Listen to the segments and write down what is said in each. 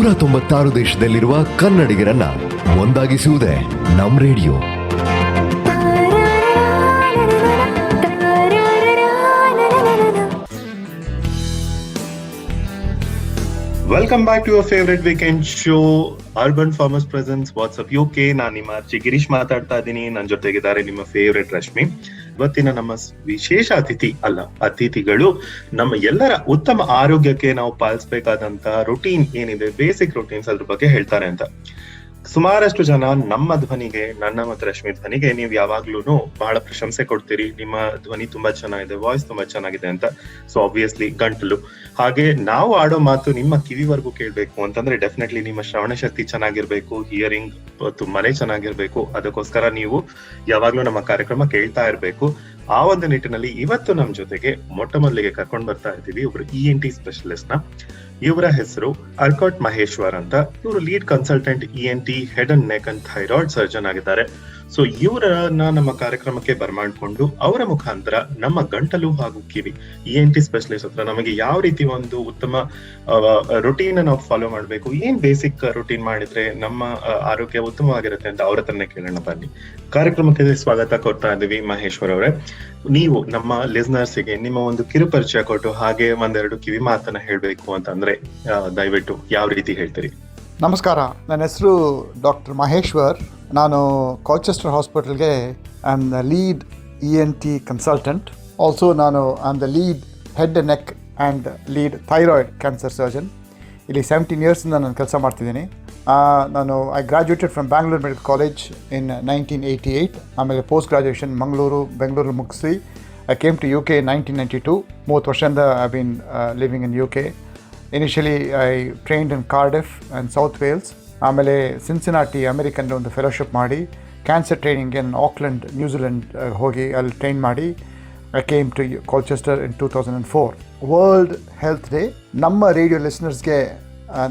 196 ದೇಶದಲ್ಲಿರುವ ಕನ್ನಡಿಗರನ್ನ ಒಂದಾಗಿಸುವುದೇ ನಮ್ radio. Welcome back to your favourite weekend show urban farmers presents WhatsApp UK. ನಾನು ನಿಮ್ಮ ಆರ್ಜೆ ಗಿರೀಶ್ ಮಾತಾಡ್ತಾ ಇದ್ದೀನಿ. ನನ್ನ ಜೊತೆಗಿದ್ದಾರೆ ನಿಮ್ಮ ಫೇವರೇಟ್ ರಶ್ಮಿ. ಇವತ್ತಿನ ನಮ್ಮ ವಿಶೇಷ ಅತಿಥಿಗಳು ನಮ್ಮ ಎಲ್ಲರ ಉತ್ತಮ ಆರೋಗ್ಯಕ್ಕೆ ನಾವು ಪಾಲಿಸಬೇಕಾದಂತ ರುಟೀನ್ ಏನಿದೆ, ಬೇಸಿಕ್ ರುಟೀನ್ಸ್, ಅದ್ರ ಬಗ್ಗೆ ಹೇಳ್ತಾರೆ ಅಂತ. ಸುಮಾರಷ್ಟು ಜನ ನಮ್ಮ ಧ್ವನಿಗೆ, ನನ್ನ ಮತ್ತು ರಶ್ಮಿ ಧ್ವನಿಗೆ ನೀವು ಯಾವಾಗ್ಲೂ ಬಹಳ ಪ್ರಶಂಸೆ ಕೊಡ್ತೀರಿ. ನಿಮ್ಮ ಧ್ವನಿ ತುಂಬಾ ಚೆನ್ನಾಗಿದೆ, ವಾಯ್ಸ್ ತುಂಬಾ ಚೆನ್ನಾಗಿದೆ ಅಂತ. ಸೊ ಆಬ್ವಿಯಸ್ಲಿ ಗಂಟಲು, ಹಾಗೆ ನಾವು ಆಡೋ ಮಾತು ನಿಮ್ಮ ಕಿವಿವರೆಗೂ ಕೇಳ್ಬೇಕು ಅಂತಂದ್ರೆ ಡೆಫಿನೆಟ್ಲಿ ನಿಮ್ಮ ಶ್ರವಣ ಶಕ್ತಿ ಚೆನ್ನಾಗಿರ್ಬೇಕು, ಹಿಯರಿಂಗ್ ತುಂಬಾನೇ ಚೆನ್ನಾಗಿರ್ಬೇಕು. ಅದಕ್ಕೋಸ್ಕರ ನೀವು ಯಾವಾಗ್ಲೂ ನಮ್ಮ ಕಾರ್ಯಕ್ರಮ ಕೇಳ್ತಾ ಇರ್ಬೇಕು. ಆ ಒಂದು ನಿಟ್ಟಿನಲ್ಲಿ ಇವತ್ತು ನಮ್ ಜೊತೆಗೆ ಮೊಟ್ಟ ಮೊದಲಿಗೆ ಕರ್ಕೊಂಡ್ ಬರ್ತಾ ಇದ್ದೀವಿ ಒಬ್ರು ENT ಸ್ಪೆಷಲಿಸ್ಟ್ ನ. ಇವರ ಹೆಸರು ಅರ್ಕಾಟ್ ಮಹೇಶ್ವರ್ ಅಂತ. ಇವರು lead consultant ENT, head and neck and thyroid surgeon ಆಗಿದ್ದಾರೆ. ಸೊ ಇವರನ್ನ ನಮ್ಮ ಕಾರ್ಯಕ್ರಮಕ್ಕೆ ಬರ್ಮಾಡ್ಕೊಂಡು ಅವರ ಮುಖಾಂತರ ನಮ್ಮ ಗಂಟಲು ಹಾಗೂ ಕಿವಿ ENT ಸ್ಪೆಷಲಿಸ್ಟ್ ಹತ್ರ ನಮಗೆ ಯಾವ ರೀತಿ ಒಂದು ಉತ್ತಮ ರುಟೀನ್ ನಾವು ಫಾಲೋ ಮಾಡ್ಬೇಕು, ಏನ್ ಬೇಸಿಕ್ ರುಟೀನ್ ಮಾಡಿದ್ರೆ ನಮ್ಮ ಆರೋಗ್ಯ ಉತ್ತಮವಾಗಿರುತ್ತೆ ಅಂತ ಅವ್ರ ಹತ್ರನೇ ಕೇಳೋಣ. ಬನ್ನಿ, ಕಾರ್ಯಕ್ರಮಕ್ಕೆ ಸ್ವಾಗತ ಕೊಡ್ತಾ ಇದ್ದೀವಿ. ಮಹೇಶ್ವರ್ ಅವರೇ, ನೀವು ನಮ್ಮ ಲಿಸ್ನರ್ಸ್ಗೆ ನಿಮ್ಮ ಒಂದು ಕಿರು ಪರಿಚಯ ಕೊಟ್ಟು ಹಾಗೆ ಒಂದೆರಡು ಕಿವಿ ಮಾತನ್ನ ಹೇಳ್ಬೇಕು ಅಂತಂದ್ರೆ ದಯವಿಟ್ಟು ಯಾವ ರೀತಿ ಹೇಳ್ತೀರಿ? ನಮಸ್ಕಾರ, ನನ್ನ ಹೆಸರು ಡಾಕ್ಟರ್ ಮಹೇಶ್ವರ್. ನಾನು ಕಾಲ್ಚೆಸ್ಟರ್ ಹಾಸ್ಪಿಟಲ್ಗೆ I am the lead ENT consultant. Also ನಾನು I am the lead head and neck and lead thyroid cancer surgeon. ಇಲ್ಲಿ 17 ಇಯರ್ಸಿಂದ ನಾನು ಕೆಲಸ ಮಾಡ್ತಿದ್ದೀನಿ. I graduated from Bangalore medical college in 1988. ಆಮೇಲೆ ಪೋಸ್ಟ್ ಗ್ರ್ಯಾಜುಯೇಷನ್ ಬೆಂಗಳೂರು ಮುಗಿಸಿ I came to UK in 1992. 30 ವರ್ಷದಿಂದ I been living in UK. Initially, I trained in Cardiff and South Wales. ಆಮೇಲೆ Cincinnati American ಒಂದು ಫೆಲೋಶಿಪ್ ಮಾಡಿ cancer training in Auckland, New Zealand ಹೋಗಿ ಅಲ್ಲಿ train ಮಾಡಿ I came to Colchester in 2004. World health day. ನಮ್ಮ radio ಲಿಸ್ನರ್ಸ್ಗೆ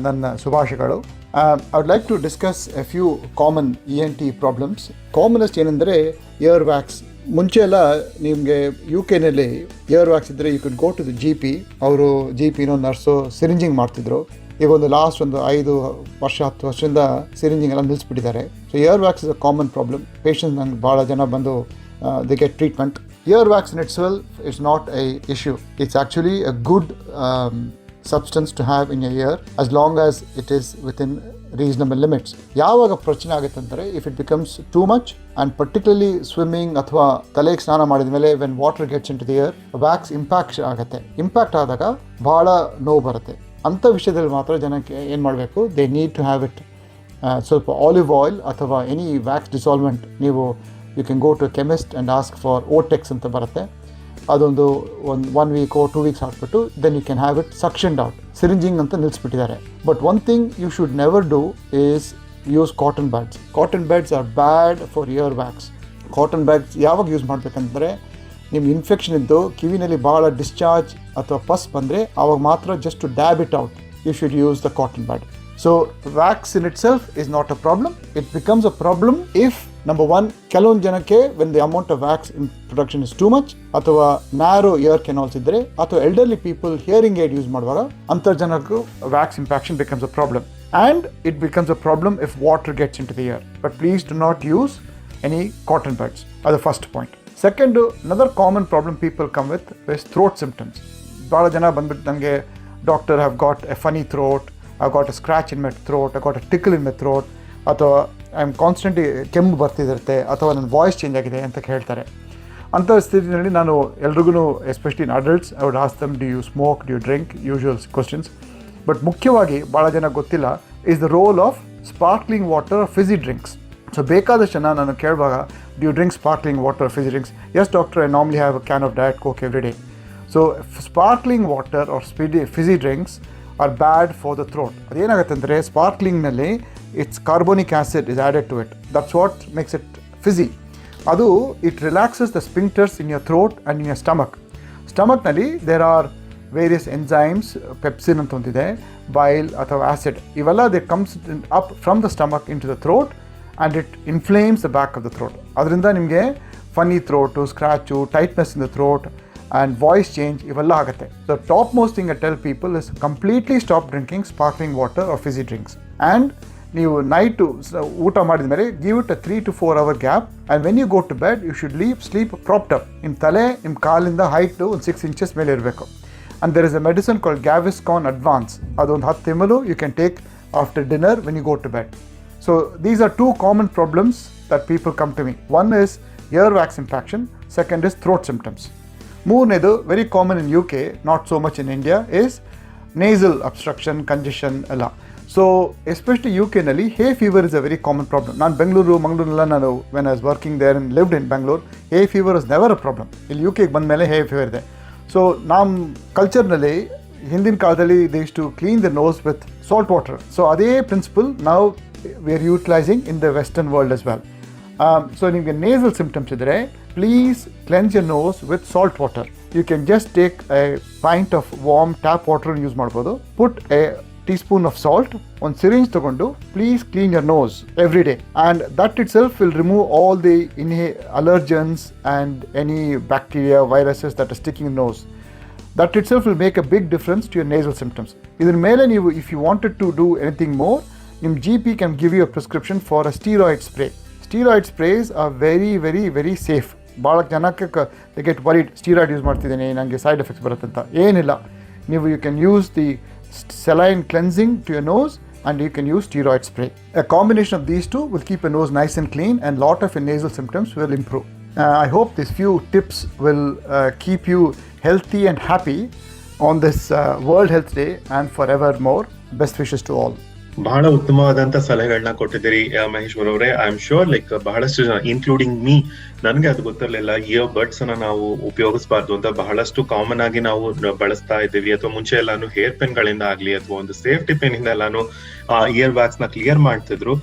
ನನ್ನ ಶುಭಾಶಯಗಳು. I would like to discuss a few common ENT problems. Commonest ಏನೆಂದರೆ ಇಯರ್ ವ್ಯಾಕ್ಸ್. ಮುಂಚೆ ಎಲ್ಲ ನಿಮಗೆ UKನಲ್ಲಿ ಇಯರ್ ವ್ಯಾಕ್ಸ್ ಇದ್ದರೆ you could go to the GP. ಅವರು GPನೋ ನರ್ಸೋ ಸಿರಿಂಜಿಂಗ್ ಮಾಡ್ತಿದ್ರು. ಈಗ ಒಂದು ಲಾಸ್ಟ್ ಒಂದು 5 ವರ್ಷ 10 ವರ್ಷದಿಂದ ಸಿರಿಂಜಿಂಗ್ ಎಲ್ಲ ನಿಲ್ಲಿಸ್ಬಿಟ್ಟಿದ್ದಾರೆ. So ear wax is a common problem. Patients ನಂಗೆ ಭಾಳ ಜನ ಬಂದು they get treatment. Ear wax in it's well it's not a issue. It's actually a good substance to have in your ear as long as it is within reasonable limits. ಯಾವಾಗ ಪ್ರಶ್ನೆ ಆಗುತ್ತೆ ಅಂದರೆ if it becomes too much and particularly swimming ಅಥವಾ ತಲೆಗೆ ಸ್ನಾನ ಮಾಡಿದ ಮೇಲೆ when water gets into the ear, wax impact ಆಗುತ್ತೆ. ಇಂಪ್ಯಾಕ್ಟ್ ಆದಾಗ ಭಾಳ ನೋವು ಬರುತ್ತೆ. ಅಂಥ ವಿಷಯದಲ್ಲಿ ಮಾತ್ರ ಜನಕ್ಕೆ ಏನು ಮಾಡಬೇಕು, they need to have it ಸ್ವಲ್ಪ ಆಲಿವ್ ಆಯಿಲ್ ಅಥವಾ ಎನಿ ವ್ಯಾಕ್ಸ್ ಡಿಸಾಲ್ವೆಂಟ್. ನೀವು you can go to chemist and ask for Otex ಅಂತ ಬರುತ್ತೆ. ಅದೊಂದು 1 week or 2 weeks ಹಾಕ್ಬಿಟ್ಟು then you can have it suctioned out. Syringing ಅಂತ ನಿಲ್ಲಿಸ್ಬಿಟ್ಟಿದ್ದಾರೆ. But one thing you should never do is use cotton buds. Cotton buds are bad for ear wax. Cotton buds ಯಾವಾಗ use ಮಾಡಬೇಕಂದ್ರೆ ನಿಮ್ಗೆ infection ಇದ್ದು ಕಿವಿನಲ್ಲಿ ಭಾಳ discharge ಅಥವಾ ಪಸ್ ಬಂದರೆ ಆವಾಗ ಮಾತ್ರ just to dab it out you should use the cotton bud. So wax in itself is not a problem. It becomes a problem if number 1, ಕೆಲವೊಂದು ಜನಕ್ಕೆ when the amount of wax in production is too much, ಅಥವಾ narrow ear canals ಇದ್ದರೆ, ಅಥವಾ elderly people hearing aid use ಮಾಡುವಾಗ ಅಂಥ ಜನಕ್ಕೂ wax impaction becomes a problem. And it becomes a problem if water gets into the ear. But please do not use any cotton buds. ಅದು first point. Second, another common problem people come with is throat symptoms. ಭಾಳ ಜನ ಬಂದ್ಬಿಟ್ಟು ನನಗೆ, doctor have got a funny throat, I got a scratch in my throat, I got a tickle in my throat, ಅಥವಾ I am constantly ಕೆಮ್ಮು ಬರ್ತಿರುತ್ತೆ, ಅಥವಾ ನನ್ನ voice change ಆಗಿದೆ ಅಂತ ಹೇಳ್ತಾರೆ. ಅಂಥ ಸ್ಥಿತಿಯಲ್ಲಿ ನಾನು ಎಲ್ರಿಗೂ, especially in adults, I would ask them, do you smoke, do you drink, usual questions. But ಮುಖ್ಯವಾಗಿ ಭಾಳ ಜನ ಗೊತ್ತಿಲ್ಲ is the role of sparkling water, fizzy drinks. So ಬೇಕಾದಷ್ಟು ಜನ ನಾನು ಕೇಳುವಾಗ, do you drink sparkling water, fizzy drinks? Yes doctor, I normally have a can of diet Coke every day. So sparkling water or fizzy drinks are bad for the throat. ಅದೇನಾಗುತ್ತೆ ಅಂದರೆ ಸ್ಪಾರ್ಕ್ಲಿಂಗ್ನಲ್ಲಿ it's carbonic acid is added to it. That's what makes it fizzy. ಅದು it relaxes the sphincters in your throat and in your stomach. ಸ್ಟಮಕ್ನಲ್ಲಿ there are various enzymes, pepsin ಅಂತ ಒಂದಿದೆ, bile ಅಥವಾ acid. ಇವೆಲ್ಲ they comes up from the stomach into the throat and it inflames the back of the throat. ಅದರಿಂದ ನಿಮಗೆ funny throat, scratch, tightness in the throat and voice change ಇವೆಲ್ಲ ಆಗುತ್ತೆ. So top most thing I tell people is completely stop drinking sparkling water or fizzy drinks. And ನೀವು night ಊಟ ಮಾಡಿದ ಮೇಲೆ give it a 3 to 4 hour gap, and when you go to bed you should sleep propped up. ನಿಮ್ಮ ತಲೆ ನಿಮ್ಮ ಕಾಲಿಂದ height ಒಂದು 6 inches ಮೇಲೆ ಇರಬೇಕು. And there is a medicine called Gaviscon Advance. ಅದೊಂದು 10 ml you can take after dinner when you go to bed. So these are two common problems that people come to me. One is earwax infection, second is throat symptoms. ಮೂರನೇದು very common in UK, not so much in India, is nasal obstruction, congestion ಎಲ್ಲ. So especially UK ನಲ್ಲಿ hay fever is a very common problem. ನಾನು ಮಂಗಳೂರಲ್ಲ ನಾನು when I was working there and lived in Bangalore, hay fever was never a problem. ಇಲ್ಲಿ UK ಬಂದ ಮೇಲೆ hay fever ಇದೆ. So ನಮ್ಮ ಕಲ್ಚರ್ನಲ್ಲಿ ಹಿಂದಿನ ಕಾಲದಲ್ಲಿ they used to clean the nose with salt water. So ಅದೇ principal now we are utilizing in the western world as well. So ನಿಮಗೆ nasal symptoms ಇದ್ದರೆ please cleanse your nose with salt water. You can just take a pint of warm tap water and use ಮಾಡ್ಬೋದು. Put a teaspoon of salt, ಒಂದು syringe ತಗೊಂಡು please clean your nose every day, and that itself will remove all the allergens and any bacteria, viruses that are sticking in the nose. That itself will make a big difference to your nasal symptoms. ಇದರ ಮೇಲೆ ನೀವು if you wanted to do anything more, ನಿಮ್ಮ GP can give you a prescription for a steroid spray. Steroid sprays are very very very safe. ಭಾಳ ಜನಕ್ಕೆ they get worried, steroid use ಮಾಡ್ತಿದ್ದೀನಿ ನನಗೆ side effects ಬರುತ್ತೆ ಅಂತ. ಏನಿಲ್ಲ, ನೀವು you can use the saline cleansing to your nose and you can use steroid spray. A combination of these two will keep your nose nice and clean, and lot of your nasal symptoms will improve. I hope these few tips will keep you healthy and happy on this World Health Day and forevermore. Best wishes to all. ಬಹಳ ಉತ್ತಮವಾದಂತ ಸಲಹೆಗಳನ್ನ ಕೊಟ್ಟಿದ್ದೀರಿ ಮಹೇಶ್ವರ್ ಅವರೇ. I am sure like ಬಹಳಷ್ಟು ಜನ including me, ನನಗೆ ಅದು ಗೊತ್ತಿರಲಿಲ್ಲ ear buds ಅನ್ನ ನಾವು ಉಪಯೋಗಿಸಬಾರ್ದು ಅಂತ. ಬಹಳಷ್ಟು ಕಾಮನ್ ಆಗಿ ನಾವು ಬಳಸ್ತಾ ಇದ್ದೀವಿ, ಅಥವಾ ಮುಂಚೆ ಎಲ್ಲಾನು ಹೇರ್ ಪೆನ್ ಗಳಿಂದ ಆಗ್ಲಿ ಅಥವಾ ಒಂದು ಸೇಫ್ಟಿ ಪೆನ್ ಇಂದ ಎಲ್ಲಾನು ಇಯರ್ ವ್ಯಾಕ್ಸ್ ನ ಕ್ಲಿಯರ್ ಮಾಡ್ತಿದ್ರು.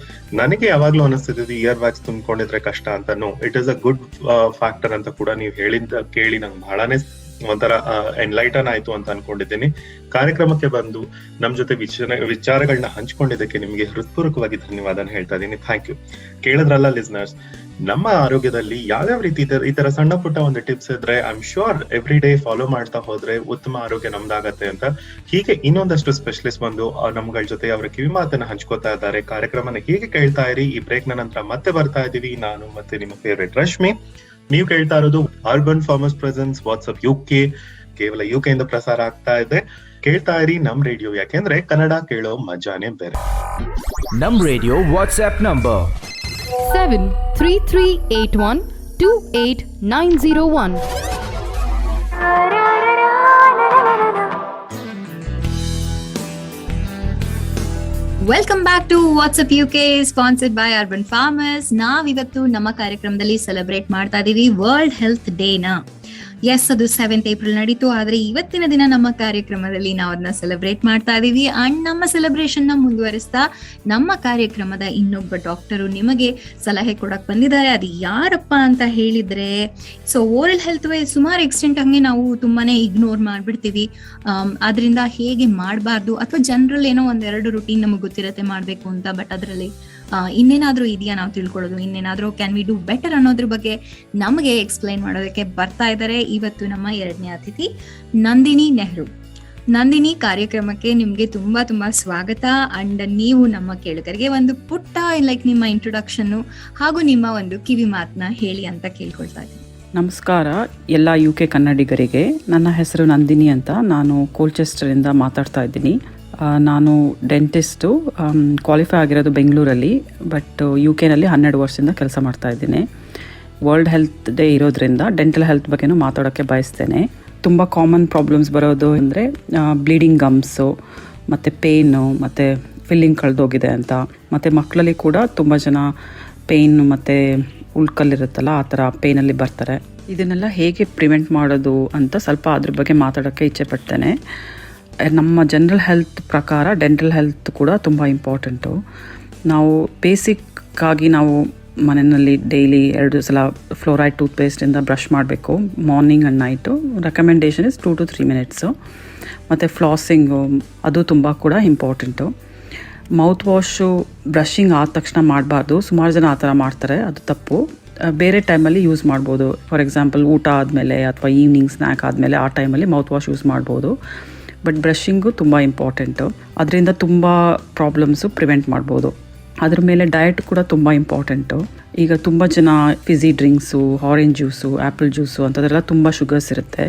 ನನಗೆ ಯಾವಾಗ್ಲೂ ಅನಿಸ್ತಿದ್ದು ಇಯರ್ ವ್ಯಾಕ್ಸ್ ತುಂಬಿಕೊಂಡಿದ್ರೆ ಕಷ್ಟ ಅಂತ. No, it is a good factor ಅಂತ ಕೂಡ ನೀವು ಹೇಳಿದ ಕೇಳಿ ನಂಗೆ ಬಹಳನೇ ಒಂಥರ ಎನ್ಲೈಟನ್ ಆಯ್ತು ಅಂತ ಅನ್ಕೊಂಡಿದ್ದೀನಿ. ಕಾರ್ಯಕ್ರಮಕ್ಕೆ ಬಂದು ನಮ್ ಜೊತೆ ವಿಚಾರಗಳನ್ನ ಹಂಚ್ಕೊಂಡಿದ್ದಕ್ಕೆ ನಿಮ್ಗೆ ಹೃತ್ಪೂರ್ವಕವಾಗಿ ಧನ್ಯವಾದ ಹೇಳ್ತಾ ಇದ್ದೀನಿ. Thank you. ಕೇಳಿದ್ರಲ್ಲ ಲಿಸ್ನರ್ಸ್, ನಮ್ಮ ಆರೋಗ್ಯದಲ್ಲಿ ಯಾವ್ಯಾವ ರೀತಿ ಈ ತರ ಸಣ್ಣ ಪುಟ್ಟ ಒಂದು ಟಿಪ್ಸ್ ಇದ್ರೆ I am sure every day follow ಮಾಡ್ತಾ ಹೋದ್ರೆ ಉತ್ತಮ ಆರೋಗ್ಯ ನಮ್ದಾಗತ್ತೆ ಅಂತ. ಹೀಗೆ ಇನ್ನೊಂದಷ್ಟು ಸ್ಪೆಷಲಿಸ್ಟ್ ಬಂದು ನಮ್ಗಳ ಜೊತೆ ಅವರ ಕಿವಿ ಮಾತನ್ನ ಹಂಚ್ಕೋತಾ ಇದ್ದಾರೆ. ಕಾರ್ಯಕ್ರಮನ ಹೀಗೆ ಕೇಳ್ತಾ ಇರಿ. ಈ ಬ್ರೇಕ್ ನ ನಂತರ ಮತ್ತೆ ಬರ್ತಾ ಇದೀವಿ. ನಾನು ಮತ್ತೆ ನಿಮ್ಮ ಫೇವ್ರೆಟ್ ರಶ್ಮಿ. ನೀವು ಕೇಳ್ತಾ ಇರೋದು urban farmers presents WhatsApp UK. ಕೇವಲ UK ಇಂದ ಪ್ರಸಾರ ಆಗ್ತಾ ಇದೆ. ಕೇಳ್ತಾ ಇರಿ ನಮ್ ರೇಡಿಯೋ, ಯಾಕೆಂದ್ರೆ ಕನ್ನಡ ಕೇಳೋ ಮಜಾನೇ ಬೇರೆ. ನಮ್ radio WhatsApp number 7338128901. Welcome back to WhatsApp UK, sponsored by urban farmers. ನಾವಿವತ್ತು ನಮ್ಮ ಕಾರ್ಯಕ್ರಮದಲ್ಲಿ ಸೆಲೆಬ್ರೇಟ್ ಮಾಡ್ತಾ ಇದೀವಿ ವರ್ಲ್ಡ್ ಹೆಲ್ತ್ ಡೇನ. ಎಸ್, ಅದು 7th April ನಡೀತು, ಆದ್ರೆ ಇವತ್ತಿನ ದಿನ ನಮ್ಮ ಕಾರ್ಯಕ್ರಮದಲ್ಲಿ ನಾವು ಅದನ್ನ ಸೆಲೆಬ್ರೇಟ್ ಮಾಡ್ತಾ ಇದೀವಿ. ಅಂಡ್ ನಮ್ಮ ಸೆಲೆಬ್ರೇಷನ್ ನ ಮುಂದುವರಿಸ್ತಾ ನಮ್ಮ ಕಾರ್ಯಕ್ರಮದ ಇನ್ನೊಬ್ಬ ಡಾಕ್ಟರು ನಿಮಗೆ ಸಲಹೆ ಕೊಡಕ್ ಬಂದಿದ್ದಾರೆ. ಅದು ಯಾರಪ್ಪ ಅಂತ ಹೇಳಿದ್ರೆ, ಸೊ ಓರಲ್ ಹೆಲ್ತ್ ಸುಮಾರು ಎಕ್ಸ್ಟೆಂಟ್ ಹಂಗೆ ನಾವು ತುಂಬಾನೇ ಇಗ್ನೋರ್ ಮಾಡ್ಬಿಡ್ತೀವಿ. ಅದರಿಂದ ಹೇಗೆ ಮಾಡಬಾರ್ದು, ಅಥವಾ ಜನರಲ್ ಏನೋ ಒಂದೆರಡು ರುಟೀನ್ ನಮಗೆ ಗೊತ್ತಿರತ್ತೆ ಮಾಡ್ಬೇಕು ಅಂತ, ಬಟ್ ಅದರಲ್ಲಿ ಇನ್ನೇನಾದ್ರೂ ಇದೆಯಾ ನಾವು ತಿಳ್ಕೊಳ್ಳೋದು, ಇನ್ನೇನಾದ್ರೂ ಕ್ಯಾನ್ ವಿ ಡೂ ಬೆಟರ್ ಅನ್ನೋದ್ರ ಬಗ್ಗೆ ನಮಗೆ ಎಕ್ಸ್ಪ್ಲೈನ್ ಮಾಡೋದಕ್ಕೆ ಬರ್ತಾ ಇದ್ದಾರೆ ಇವತ್ತು ನಮ್ಮ 2ನೇ ಅತಿಥಿ ನಂದಿನಿ ನೆಹರು. ನಂದಿನಿ, ಕಾರ್ಯಕ್ರಮಕ್ಕೆ ನಿಮ್ಗೆ ತುಂಬಾ ತುಂಬಾ ಸ್ವಾಗತ. ಅಂಡ್ ನೀವು ನಮ್ಮ ಕೇಳುಗರಿಗೆ ಒಂದು ಪುಟ್ಟ ಲೈಕ್ ನಿಮ್ಮ ಇಂಟ್ರೊಡಕ್ಷನ್ ಹಾಗೂ ನಿಮ್ಮ ಒಂದು ಕಿವಿ ಮಾತನ್ನ ಹೇಳಿ ಅಂತ ಕೇಳ್ಕೊಳ್ತಾ ಇದ್ದೀನಿ. ನಮಸ್ಕಾರ ಎಲ್ಲ UK ಕನ್ನಡಿಗರಿಗೆ. ನನ್ನ ಹೆಸರು ನಂದಿನಿ ಅಂತ. ನಾನು ಕೋಲ್ಚೆಸ್ಟರಿಂದ ಮಾತಾಡ್ತಾ ಇದ್ದೀನಿ. ನಾನು ಡೆಂಟಿಸ್ಟು, ಕ್ವಾಲಿಫೈ ಆಗಿರೋದು ಬೆಂಗಳೂರಲ್ಲಿ, ಬಟ್ UK-ನಲ್ಲಿ 12 ವರ್ಷದಿಂದ ಕೆಲಸ ಮಾಡ್ತಾ ಇದ್ದೀನಿ. ವರ್ಲ್ಡ್ ಹೆಲ್ತ್ ಡೇ ಇರೋದ್ರಿಂದ ಡೆಂಟಲ್ ಹೆಲ್ತ್ ಬಗ್ಗೆನೂ ಮಾತಾಡೋಕ್ಕೆ ಬಯಸ್ತೇನೆ. ತುಂಬ ಕಾಮನ್ ಪ್ರಾಬ್ಲಮ್ಸ್ ಬರೋದು ಅಂದರೆ ಬ್ಲೀಡಿಂಗ್ ಗಮ್ಸು, ಮತ್ತು ಪೇಯ್ನು, ಮತ್ತು ಫಿಲ್ಲಿಂಗ್ ಕಳೆದೋಗಿದೆ ಅಂತ. ಮತ್ತು ಮಕ್ಕಳಲ್ಲಿ ಕೂಡ ತುಂಬ ಜನ ಪೇಯ್ನು ಮತ್ತು ಉಳ್ಕಲ್ಲಿರುತ್ತಲ್ಲ ಆ ಥರ ಪೇಯ್ನಲ್ಲಿ ಬರ್ತಾರೆ. ಇದನ್ನೆಲ್ಲ ಹೇಗೆ ಪ್ರಿವೆಂಟ್ ಮಾಡೋದು ಅಂತ ಸ್ವಲ್ಪ ಅದ್ರ ಬಗ್ಗೆ ಮಾತಾಡೋಕ್ಕೆ ಇಚ್ಛೆ ಪಡ್ತೇನೆ. ನಮ್ಮ ಜನರಲ್ ಹೆಲ್ತ್ ಪ್ರಕಾರ ಡೆಂಟಲ್ ಹೆಲ್ತ್ ಕೂಡ ತುಂಬ ಇಂಪಾರ್ಟೆಂಟು. ನಾವು ಬೇಸಿಕ್ಕಾಗಿ ನಾವು ಮನೆಯಲ್ಲಿ ಡೈಲಿ 2 ಸಲ ಫ್ಲೋರೈಡ್ ಟೂತ್ಪೇಸ್ಟಿಂದ ಬ್ರಷ್ ಮಾಡಬೇಕು, morning and night. Recommendation is 2 to 3 minutes. ಮತ್ತು ಫ್ಲಾಸಿಂಗು ಅದು ತುಂಬ ಕೂಡ ಇಂಪಾರ್ಟೆಂಟು. ಮೌತ್ ವಾಶು ಬ್ರಷಿಂಗ್ ಆದ ತಕ್ಷಣ ಮಾಡಬಾರ್ದು. ಸುಮಾರು ಜನ ಆ ಥರ ಮಾಡ್ತಾರೆ, ಅದು ತಪ್ಪು. ಬೇರೆ ಟೈಮಲ್ಲಿ ಯೂಸ್ ಮಾಡ್ಬೋದು. ಫಾರ್ ಎಕ್ಸಾಂಪಲ್ ಊಟ ಆದಮೇಲೆ ಅಥವಾ ಈವ್ನಿಂಗ್ ಸ್ನ್ಯಾಕ್ ಆದಮೇಲೆ ಆ ಟೈಮಲ್ಲಿ ಮೌತ್ ವಾಶ್ ಯೂಸ್ ಮಾಡ್ಬೋದು. ಬಟ್ ಬ್ರಷಿಂಗು ತುಂಬ ಇಂಪಾರ್ಟೆಂಟು. ಅದರಿಂದ ತುಂಬ ಪ್ರಾಬ್ಲಮ್ಸು ಪ್ರಿವೆಂಟ್ ಮಾಡ್ಬೋದು. ಅದ್ರ ಮೇಲೆ ಡಯಟ್ ಕೂಡ ತುಂಬ ಇಂಪಾರ್ಟೆಂಟು. ಈಗ ತುಂಬ ಜನ fizzy drinks, orange juice, apple juice ಅಂಥದ್ದೆಲ್ಲ ತುಂಬ ಶುಗರ್ಸ್ ಇರುತ್ತೆ.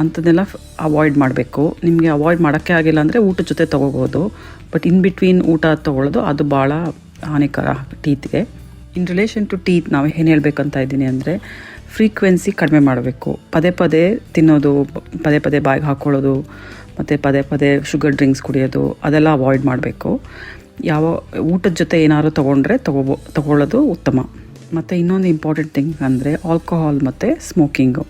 ಅಂಥದ್ದೆಲ್ಲ ಅವಾಯ್ಡ್ ಮಾಡಬೇಕು. ನಿಮಗೆ ಅವಾಯ್ಡ್ ಮಾಡೋಕ್ಕೆ ಆಗಿಲ್ಲ ಅಂದರೆ ಊಟದ ಜೊತೆ ತೊಗೋಬೋದು. ಬಟ್ ಇನ್ ಬಿಟ್ವೀನ್ ಊಟ ತೊಗೊಳ್ಳೋದು ಅದು ಭಾಳ ಹಾನಿಕರ ಟೀತ್ಗೆ. ಇನ್ ರಿಲೇಷನ್ ಟು ಟೀತ್ ನಾವು ಏನು ಹೇಳಬೇಕಂತ ಇದ್ದೀನಿ ಅಂದರೆ, ಫ್ರೀಕ್ವೆನ್ಸಿ ಕಡಿಮೆ ಮಾಡಬೇಕು. ಪದೇ ಪದೇ ತಿನ್ನೋದು, ಪದೇ ಪದೇ ಬಾಯಿಗೆ ಹಾಕ್ಕೊಳ್ಳೋದು, ಮತ್ತು ಪದೇ ಪದೇ ಶುಗರ್ ಡ್ರಿಂಕ್ಸ್ ಕುಡಿಯೋದು ಅದೆಲ್ಲ ಅವಾಯ್ಡ್ ಮಾಡಬೇಕು. ಯಾವ ಊಟದ ಜೊತೆ ಏನಾದ್ರು ತೊಗೊಳ್ಳೋದು ಉತ್ತಮ. ಮತ್ತು ಇನ್ನೊಂದು ಇಂಪಾರ್ಟೆಂಟ್ ಥಿಂಗ್ ಅಂದರೆ ಆಲ್ಕೋಹಾಲ್ ಮತ್ತು ಸ್ಮೋಕಿಂಗು.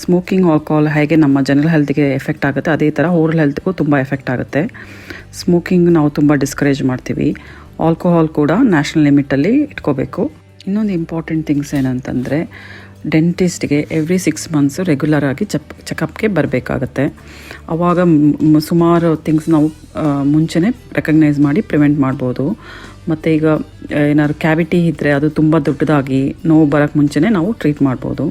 ಸ್ಮೋಕಿಂಗ್, ಆಲ್ಕೋಹಾಲ್ ಹೇಗೆ ನಮ್ಮ ಜನರಲ್ ಹೆಲ್ತ್ಗೆ ಎಫೆಕ್ಟ್ ಆಗುತ್ತೆ, ಅದೇ ಥರ ಓರಲ್ ಹೆಲ್ತ್ಗೂ ತುಂಬ ಎಫೆಕ್ಟ್ ಆಗುತ್ತೆ. ಸ್ಮೋಕಿಂಗ್ ನಾವು ತುಂಬ ಡಿಸ್ಕರೇಜ್ ಮಾಡ್ತೀವಿ. ಆಲ್ಕೋಹಾಲ್ ಕೂಡ ನ್ಯಾಷನಲ್ ಲಿಮಿಟಲ್ಲಿ ಇಟ್ಕೋಬೇಕು. ಇನ್ನೊಂದು ಇಂಪಾರ್ಟೆಂಟ್ ಥಿಂಗ್ಸ್ ಏನಂತಂದರೆ, ಡೆಂಟಿಸ್ಟ್ಗೆ ಎವ್ರಿ 6 ಮಂತ್ಸು ರೆಗ್ಯುಲರಾಗಿ ಚೆಕಪ್ಗೆ ಬರಬೇಕಾಗತ್ತೆ. ಆವಾಗ ಸುಮಾರು ಥಿಂಗ್ಸ್ ನಾವು ಮುಂಚೆನೇ ರೆಕಗ್ನೈಸ್ ಮಾಡಿ ಪ್ರಿವೆಂಟ್ ಮಾಡ್ಬೋದು. ಮತ್ತು ಈಗ ಏನಾದ್ರು ಕ್ಯಾವಿಟಿ ಇದ್ದರೆ ಅದು ತುಂಬ ದೊಡ್ಡದಾಗಿ ನೋವು ಬರೋಕ್ಕೆ ಮುಂಚೆನೇ ನಾವು ಟ್ರೀಟ್ ಮಾಡ್ಬೋದು.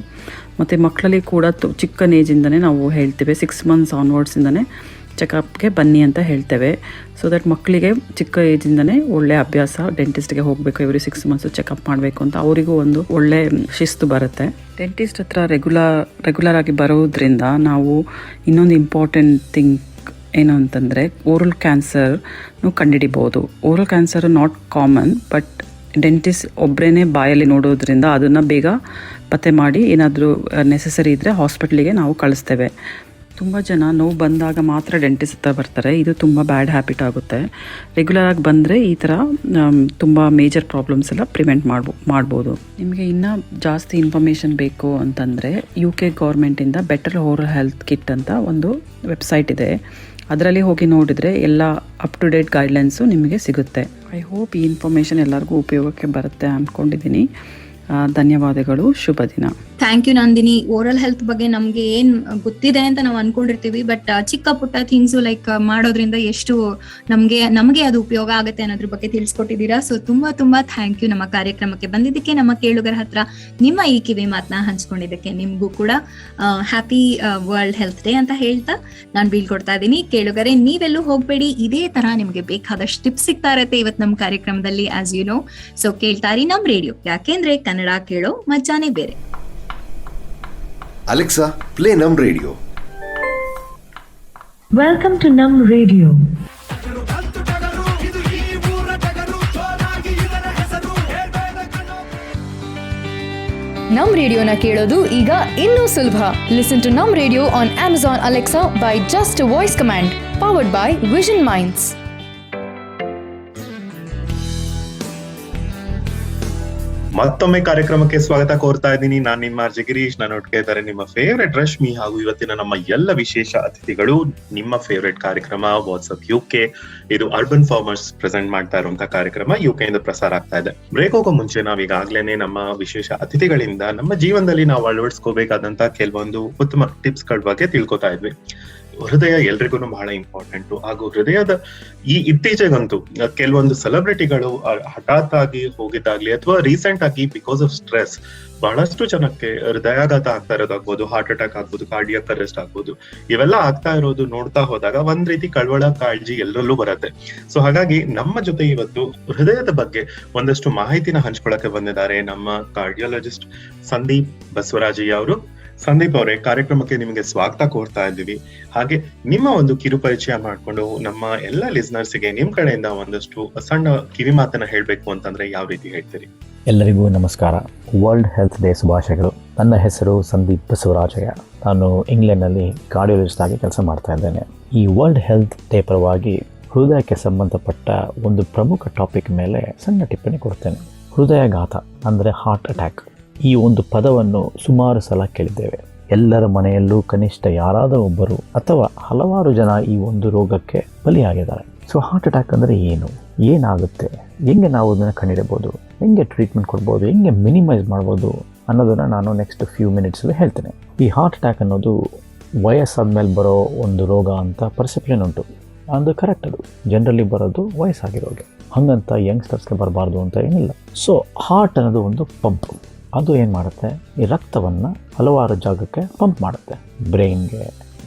ಮತ್ತು ಮಕ್ಕಳಲ್ಲಿ ಕೂಡ ಚಿಕ್ಕ ಏಜಿಂದನೇ ನಾವು ಹೇಳ್ತೇವೆ, 6 ಮಂತ್ಸ್ ಆನ್ವರ್ಡ್ಸಿಂದನೇ ಚೆಕಪ್ಗೆ ಬನ್ನಿ ಅಂತ ಹೇಳ್ತೇವೆ. ಸೊ ದಟ್ ಮಕ್ಕಳಿಗೆ ಚಿಕ್ಕ ಏಜಿಂದನೇ ಒಳ್ಳೆ ಅಭ್ಯಾಸ, ಡೆಂಟಿಸ್ಟ್ಗೆ ಹೋಗಬೇಕು, ಎವ್ರಿ 6 ಮಂತ್ಸು ಚೆಕಪ್ ಮಾಡಬೇಕು ಅಂತ ಅವರಿಗೂ ಒಂದು ಒಳ್ಳೆ ಶಿಸ್ತು ಬರುತ್ತೆ. ಡೆಂಟಿಸ್ಟ್ ಹತ್ರ ರೆಗ್ಯುಲರ್ ಆಗಿ ಬರೋದ್ರಿಂದ ನಾವು ಇನ್ನೊಂದು ಇಂಪಾರ್ಟೆಂಟ್ ಥಿಂಗ್ ಏನು ಅಂತಂದರೆ, ಓರಲ್ ಕ್ಯಾನ್ಸರ್ನು ಕಂಡುಹಿಡಿಬೋದು. Oral cancer not common, but dentist ಒಬ್ಬರೇ ಬಾಯಲ್ಲಿ ನೋಡೋದ್ರಿಂದ ಅದನ್ನು ಬೇಗ ಪತ್ತೆ ಮಾಡಿ ಏನಾದರೂ ನೆಸೆಸರಿ ಇದ್ದರೆ ಹಾಸ್ಪಿಟ್ಲಿಗೆ ನಾವು ಕಳಿಸ್ತೇವೆ. ತುಂಬ ಜನ ನೋವು ಬಂದಾಗ ಮಾತ್ರ ಡೆಂಟಿಸ್ಟ್ ಹತ್ರ ಬರ್ತಾರೆ. ಇದು ತುಂಬ ಬ್ಯಾಡ್ ಹ್ಯಾಬಿಟ್ ಆಗುತ್ತೆ. ರೆಗ್ಯುಲರಾಗಿ ಬಂದರೆ ಈ ಥರ ತುಂಬ ಮೇಜರ್ ಪ್ರಾಬ್ಲಮ್ಸ್ ಎಲ್ಲ ಪ್ರಿವೆಂಟ್ ಮಾಡ್ಬೋದು. ನಿಮಗೆ ಇನ್ನೂ ಜಾಸ್ತಿ ಇನ್ಫಾರ್ಮೇಷನ್ ಬೇಕು ಅಂತಂದರೆ, UK ಗೌರ್ಮೆಂಟಿಂದ ಬೆಟರ್ ಓರಲ್ ಹೆಲ್ತ್ ಕಿಟ್ ಅಂತ ಒಂದು ವೆಬ್ಸೈಟ್ ಇದೆ. ಅದರಲ್ಲಿ ಹೋಗಿ ನೋಡಿದರೆ ಎಲ್ಲ ಅಪ್ ಟು ಡೇಟ್ ಗೈಡ್ಲೈನ್ಸು ನಿಮಗೆ ಸಿಗುತ್ತೆ. ಐ ಹೋಪ್ ಈ ಇನ್ಫಾರ್ಮೇಷನ್ ಎಲ್ಲರಿಗೂ ಉಪಯೋಗಕ್ಕೆ ಬರುತ್ತೆ ಅಂದ್ಕೊಂಡಿದ್ದೀನಿ. ಧನ್ಯವಾದಗಳು. ಶುಭ ದಿನ. Thank you Nandini. Oral health ಬಗ್ಗೆ ನಮ್ಗೆ ಏನ್ ಗೊತ್ತಿದೆ ಅಂತ ನಾವು ಅನ್ಕೊಂಡಿರ್ತೀವಿ, ಬಟ್ ಚಿಕ್ಕ ಪುಟ್ಟ ಥಿಂಗ್ಸ್ ಲೈಕ್ ಮಾಡೋದ್ರಿಂದ ಎಷ್ಟು ನಮ್ಗೆ ಅದು ಉಪಯೋಗ ಆಗುತ್ತೆ ಅನ್ನೋದ್ರ ಬಗ್ಗೆ ತಿಳಿಸ್ಕೊಟ್ಟಿದ್ದೀರಾ. ಸೊ ತುಂಬಾ ಥ್ಯಾಂಕ್ ಯು. ನಮ್ಮ ಕಾರ್ಯಕ್ರಮಕ್ಕೆ ಬಂದಿದ್ದಕ್ಕೆ, ನಮ್ಮ ಕೇಳುಗರ ಹತ್ರ ನಿಮ್ಮ ಈ ಕಿವಿ ಮಾತನ್ನ ಹಂಚ್ಕೊಂಡಿದ್ದಕ್ಕೆ ನಿಮ್ಗೂ ಕೂಡ ಹ್ಯಾಪಿ ವರ್ಲ್ಡ್ ಹೆಲ್ತ್ ಡೇ ಅಂತ ಹೇಳ್ತಾ ನಾನು ಬೀಳ್ಕೊಡ್ತಾ ಇದ್ದೀನಿ. ಕೇಳುಗರೆ, ನೀವೆಲ್ಲೂ ಹೋಗ್ಬೇಡಿ. ಇದೇ ತರ ನಿಮ್ಗೆ ಬೇಕಾದಷ್ಟು ಟಿಪ್ಸ್ ಸಿಗ್ತಾ ಇರತ್ತೆ ಇವತ್ತು ನಮ್ಮ ಕಾರ್ಯಕ್ರಮದಲ್ಲಿ, ಆಸ್ ಯು ನೋ. ಸೊ ಕೇಳ್ತಾರಿ ನಮ್ ರೇಡಿಯೋ, ಯಾಕೆಂದ್ರೆ ಕನ್ನಡ ಕೇಳೋ ಮಜಾನೇ ಬೇರೆ. ಅಲೆಕ್ಸಾ, ಪ್ಲೇ ನಮ್ ರೇಡಿಯೋ. Welcome to NammRadio. ನಮ್ ರೇಡಿಯೋನ ಕೇಳೋದು ಈಗ ಇನ್ನೂ ಸುಲಭ. ಲಿಸನ್ ಟು ನಮ್ radio on Amazon Alexa by just a voice command. Powered by Vision Minds. ಮತ್ತೊಮ್ಮೆ ಕಾರ್ಯಕ್ರಮಕ್ಕೆ ಸ್ವಾಗತ ಕೋರ್ತಾ ಇದ್ದೀನಿ. ನಾನು ನಿಮ್ಮ RJ ಗಿರೀಶ್. ನಾನು ಒಟ್ಟಿಗೆ ಇದ್ದಾರೆ ನಿಮ್ಮ ಫೇವ್ರೆಟ್ ರಶ್ಮಿ ಹಾಗೂ ಇವತ್ತಿನ ನಮ್ಮ ಎಲ್ಲ ವಿಶೇಷ ಅತಿಥಿಗಳು. ನಿಮ್ಮ ಫೇವ್ರೆಟ್ ಕಾರ್ಯಕ್ರಮ ವಾಟ್ಸ್ಆಪ್ UK. ಇದು ಅರ್ಬನ್ ಫಾರ್ಮರ್ಸ್ ಪ್ರೆಸೆಂಟ್ ಮಾಡ್ತಾ ಇರುವಂತಹ ಕಾರ್ಯಕ್ರಮ UK ಇಂದ ಪ್ರಸಾರ ಆಗ್ತಾ ಇದೆ. ಬ್ರೇಕ್ ಹೋಗೋ ಮುಂಚೆ ನಾವೀಗಾಗ್ಲೇನೆ ನಮ್ಮ ವಿಶೇಷ ಅತಿಥಿಗಳಿಂದ ನಮ್ಮ ಜೀವನದಲ್ಲಿ ನಾವು ಅಳವಡಿಸ್ಕೋಬೇಕಾದಂತಹ ಕೆಲವೊಂದು ಉತ್ತಮ ಟಿಪ್ಸ್ ಗಳ ಬಗ್ಗೆ ತಿಳ್ಕೊತಾ ಇದ್ವಿ. ಹೃದಯ ಎಲ್ರಿಗೂ ಬಹಳ ಇಂಪಾರ್ಟೆಂಟ್. ಹಾಗೂ ಹೃದಯದ ಇತ್ತೀಚೆಗಂತೂ ಕೆಲವೊಂದು ಸೆಲೆಬ್ರಿಟಿಗಳು ಹಠಾತ್ ಆಗಿ ಹೋಗಿದ್ದಾಗ್ಲಿ ಅಥವಾ ರೀಸೆಂಟ್ ಆಗಿ ಬಿಕಾಸ್ ಆಫ್ ಸ್ಟ್ರೆಸ್ ಬಹಳಷ್ಟು ಜನಕ್ಕೆ ಹೃದಯಾಘಾತ ಆಗ್ತಾ ಇರೋದಾಗ್ಬೋದು, ಹಾರ್ಟ್ ಅಟ್ಯಾಕ್ ಆಗ್ಬೋದು, ಕಾರ್ಡಿಯಾಕ್ ಅರೆಸ್ಟ್ ಆಗ್ಬೋದು. ಇವೆಲ್ಲ ಆಗ್ತಾ ಇರೋದು ನೋಡ್ತಾ ಹೋದಾಗ ಒಂದ್ ರೀತಿ ಕಳವಳ, ಕಾಳಜಿ ಎಲ್ಲರಲ್ಲೂ ಬರುತ್ತೆ. ಸೊ ಹಾಗಾಗಿ ನಮ್ಮ ಜೊತೆ ಇವತ್ತು ಹೃದಯದ ಬಗ್ಗೆ ಒಂದಷ್ಟು ಮಾಹಿತಿನ ಹಂಚ್ಕೊಳಕ್ಕೆ ಬಂದಿದ್ದಾರೆ ನಮ್ಮ ಕಾರ್ಡಿಯಾಲಜಿಸ್ಟ್ ಸಂದೀಪ್ ಬಸವರಾಜಯ್ಯ ಅವರು. ಸಂದೀಪ್ ಅವರೇ, ಕಾರ್ಯಕ್ರಮಕ್ಕೆ ನಿಮಗೆ ಸ್ವಾಗತ ಕೋರ್ತಾ ಇದ್ದೀವಿ. ಹಾಗೆ ನಿಮ್ಮ ಒಂದು ಕಿರು ಪರಿಚಯ ಮಾಡ್ಕೊಂಡು ನಮ್ಮ ಎಲ್ಲ ಲಿಸ್ನರ್ಸ್ಗೆ ನಿಮ್ ಕಡೆಯಿಂದ ಒಂದಷ್ಟು ಸಣ್ಣ ಕಿವಿ ಮಾತನ್ನ ಹೇಳ್ಬೇಕು ಅಂತಂದ್ರೆ ಯಾವ ರೀತಿ ಹೇಳ್ತೀರಿ? ಎಲ್ಲರಿಗೂ ನಮಸ್ಕಾರ. ವರ್ಲ್ಡ್ ಹೆಲ್ತ್ ಡೇ ಶುಭಾಶಯಗಳು. ನನ್ನ ಹೆಸರು ಸಂದೀಪ್ ಬಸವರಾಜಯ್ಯ. ನಾನು ಇಂಗ್ಲೆಂಡ್ನಲ್ಲಿ ಕಾರ್ಡಿಯಾಲಜಿಸ್ಟ್ ಆಗಿ ಕೆಲಸ ಮಾಡ್ತಾ ಇದ್ದೇನೆ. ಈ ವರ್ಲ್ಡ್ ಹೆಲ್ತ್ ಡೇ ಪರವಾಗಿ ಹೃದಯಕ್ಕೆ ಸಂಬಂಧಪಟ್ಟ ಒಂದು ಪ್ರಮುಖ ಟಾಪಿಕ್ ಮೇಲೆ ಸಣ್ಣ ಟಿಪ್ಪಣಿ ಕೊಡ್ತೇನೆ. ಹೃದಯಾಘಾತ ಅಂದರೆ ಹಾರ್ಟ್ ಅಟ್ಯಾಕ್. ಈ ಒಂದು ಪದವನ್ನು ಸುಮಾರು ಸಲ ಕೇಳಿದ್ದೇವೆ. ಎಲ್ಲರ ಮನೆಯಲ್ಲೂ ಕನಿಷ್ಠ ಯಾರಾದರೂ ಒಬ್ಬರು ಅಥವಾ ಹಲವಾರು ಜನ ಈ ಒಂದು ರೋಗಕ್ಕೆ ಬಲಿಯಾಗಿದ್ದಾರೆ. ಸೊ ಹಾರ್ಟ್ ಅಟ್ಯಾಕ್ ಅಂದರೆ ಏನು, ಏನಾಗುತ್ತೆ, ಹೆಂಗೆ ನಾವು ಅದನ್ನು ಕಂಡುಹಿಡಬಹುದು, ಹೆಂಗೆ ಟ್ರೀಟ್ಮೆಂಟ್ ಕೊಡ್ಬೋದು, ಹೆಂಗೆ ಮಿನಿಮೈಸ್ ಮಾಡ್ಬೋದು ಅನ್ನೋದನ್ನು ನಾನು ನೆಕ್ಸ್ಟ್ ಫ್ಯೂ ಮಿನಿಟ್ಸಲ್ಲಿ ಹೇಳ್ತೇನೆ. ಈ ಹಾರ್ಟ್ ಅಟ್ಯಾಕ್ ಅನ್ನೋದು ವಯಸ್ಸಾದ ಮೇಲೆ ಬರೋ ಒಂದು ರೋಗ ಅಂತ ಪರ್ಸೆಪ್ಷನ್ ಉಂಟು. ಅದು ಕರೆಕ್ಟ್. ಅದು ಜನರಲಿ ಬರೋದು ವಯಸ್ಸಾಗಿರೋಗೆ, ಹಾಗಂತ ಯಂಗ್ಸ್ಟರ್ಸ್ಗೆ ಬರಬಾರ್ದು ಅಂತ ಏನಿಲ್ಲ. ಸೊ ಹಾರ್ಟ್ ಅನ್ನೋದು ಒಂದು ಪಂಪ್. ಅದು ಏನು ಮಾಡುತ್ತೆ, ಈ ರಕ್ತವನ್ನು ಹಲವಾರು ಜಾಗಕ್ಕೆ ಪಂಪ್ ಮಾಡುತ್ತೆ. ಬ್ರೈನ್ಗೆ,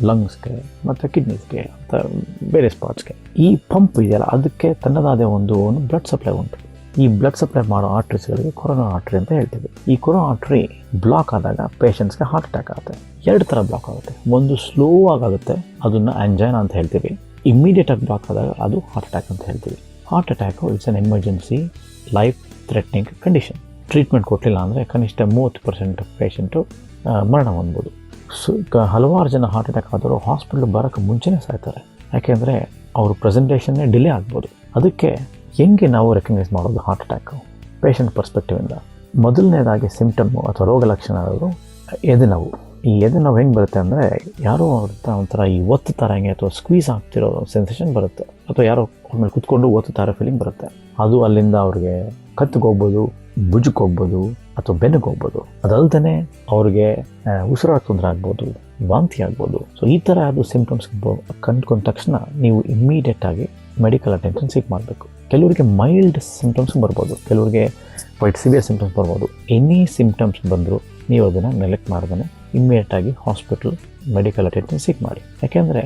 ಲಂಗ್ಸ್ಗೆ ಮತ್ತು ಕಿಡ್ನೀಸ್ಗೆ ಅಂತ ಬೇರೆ ಸ್ಪಾಟ್ಸ್ಗೆ. ಈ ಪಂಪ್ ಇದೆಯಲ್ಲ, ಅದಕ್ಕೆ ತನ್ನದಾದ ಒಂದು ಬ್ಲಡ್ ಸಪ್ಲೈ ಉಂಟು. ಈ ಬ್ಲಡ್ ಸಪ್ಲೈ ಮಾಡೋ ಆರ್ಟ್ರೀಸ್ಗಳಿಗೆ ಕೊರೋನಾ ಆರ್ಟ್ರಿ ಅಂತ ಹೇಳ್ತೀವಿ. ಈ ಕೊರೋನಾ ಆರ್ಟ್ರಿ ಬ್ಲಾಕ್ ಆದಾಗ ಪೇಷಂಟ್ಸ್ಗೆ ಹಾರ್ಟ್ ಅಟ್ಯಾಕ್ ಆಗುತ್ತೆ. 2 ಥರ ಬ್ಲಾಕ್ ಆಗುತ್ತೆ. ಒಂದು ಸ್ಲೋ ಆಗುತ್ತೆ, ಅದನ್ನು ಆಂಜೈನಾ ಅಂತ ಹೇಳ್ತೀವಿ. ಇಮ್ಮಿಡಿಯೇಟ್ ಆಗಿ ಬ್ಲಾಕ್ ಆದಾಗ ಅದು ಹಾರ್ಟ್ ಅಟ್ಯಾಕ್ ಅಂತ ಹೇಳ್ತೀವಿ. Heart attack it's an emergency life threatening condition. Treatment ಕೊಡಲಿಲ್ಲ ಅಂದರೆ ಕನಿಷ್ಠ 30% ಪೇಷಂಟು ಮರಣ ಹೊಂದ್ಬೋದು. ಸೊ ಹಲವಾರು ಜನ ಹಾರ್ಟ್ ಅಟ್ಯಾಕ್ ಆದರೂ ಹಾಸ್ಪಿಟ್ಲ್ ಬರೋಕ್ಕೆ ಮುಂಚೆನೇ ಸಾಯ್ತಾರೆ. ಯಾಕೆಂದರೆ ಅವ್ರ ಪ್ರೆಸೆಂಟೇಷನ್ನೇ ಡಿಲೇ ಆಗ್ಬೋದು. ಅದಕ್ಕೆ ಹೆಂಗೆ ನಾವು ರೆಕಗ್ನೈಸ್ ಮಾಡೋದು ಹಾರ್ಟ್ ಅಟ್ಯಾಕು ಪೇಷಂಟ್ ಪರ್ಸ್ಪೆಕ್ಟಿವಿಂದ? ಮೊದಲನೇದಾಗಿ ಸಿಂಪ್ಟಮ್ಮು ಅಥವಾ ರೋಗ ಲಕ್ಷಣ ಅನ್ನೋದು ಎದೆನೋವು. ಈ ಎದೆನೋವು ಹೆಂಗೆ ಬರುತ್ತೆ ಅಂದರೆ, ಯಾರೋ ಒಂಥರ ಈ ಒತ್ತು ಥರ ಹೆಂಗೆ ಅಥವಾ ಸ್ಕ್ವೀಸ್ ಆಗ್ತಿರೋ ಸೆನ್ಸೇಷನ್ ಬರುತ್ತೆ, ಅಥವಾ ಯಾರೋ ಆಮೇಲೆ ಕುತ್ಕೊಂಡು ಒತ್ತು ಥರ ಫೀಲಿಂಗ್ ಬರುತ್ತೆ. ಅದು ಅಲ್ಲಿಂದ ಅವ್ರಿಗೆ ಕತ್ತಿಗೆ ಹೋಗ್ಬೋದು, ಭುಜಕ್ಕೆ ಹೋಗ್ಬೋದು, ಅಥವಾ ಬೆನ್ನಿಗೆ ಹೋಗ್ಬೋದು. ಅದಲ್ದೇ ಅವ್ರಿಗೆ ಉಸಿರಾಟ ತೊಂದರೆ ಆಗ್ಬೋದು, ವಾಂತಿ ಆಗ್ಬೋದು. ಸೊ ಈ ಥರ ಅದು ಸಿಂಪ್ಟಮ್ಸ್ ಕಂಡ್ಕೊಂಡ ತಕ್ಷಣ ನೀವು ಇಮ್ಮಿಡಿಯೇಟಾಗಿ ಮೆಡಿಕಲ್ ಅಟೆನ್ಷನ್ ಸೀಕ್ ಮಾಡಬೇಕು. ಕೆಲವರಿಗೆ ಮೈಲ್ಡ್ ಸಿಂಪ್ಟಮ್ಸ್ ಬರ್ಬೋದು, ಕೆಲವರಿಗೆ ಕ್ವೈಟ್ ಸಿವಿಯರ್ ಸಿಂಪ್ಟಮ್ಸ್ ಬರ್ಬೋದು. ಎನಿ ಸಿಂಪ್ಟಮ್ಸ್ ಬಂದರೂ ನೀವು ಅದನ್ನು ನೆಗ್ಲೆಕ್ಟ್ ಮಾಡ್ದೇ ಇಮ್ಮಿಡಿಯೇಟಾಗಿ ಹಾಸ್ಪಿಟಲ್ ಮೆಡಿಕಲ್ ಅಟೆನ್ಷನ್ ಸೀಕ್ ಮಾಡಿ. ಯಾಕೆಂದರೆ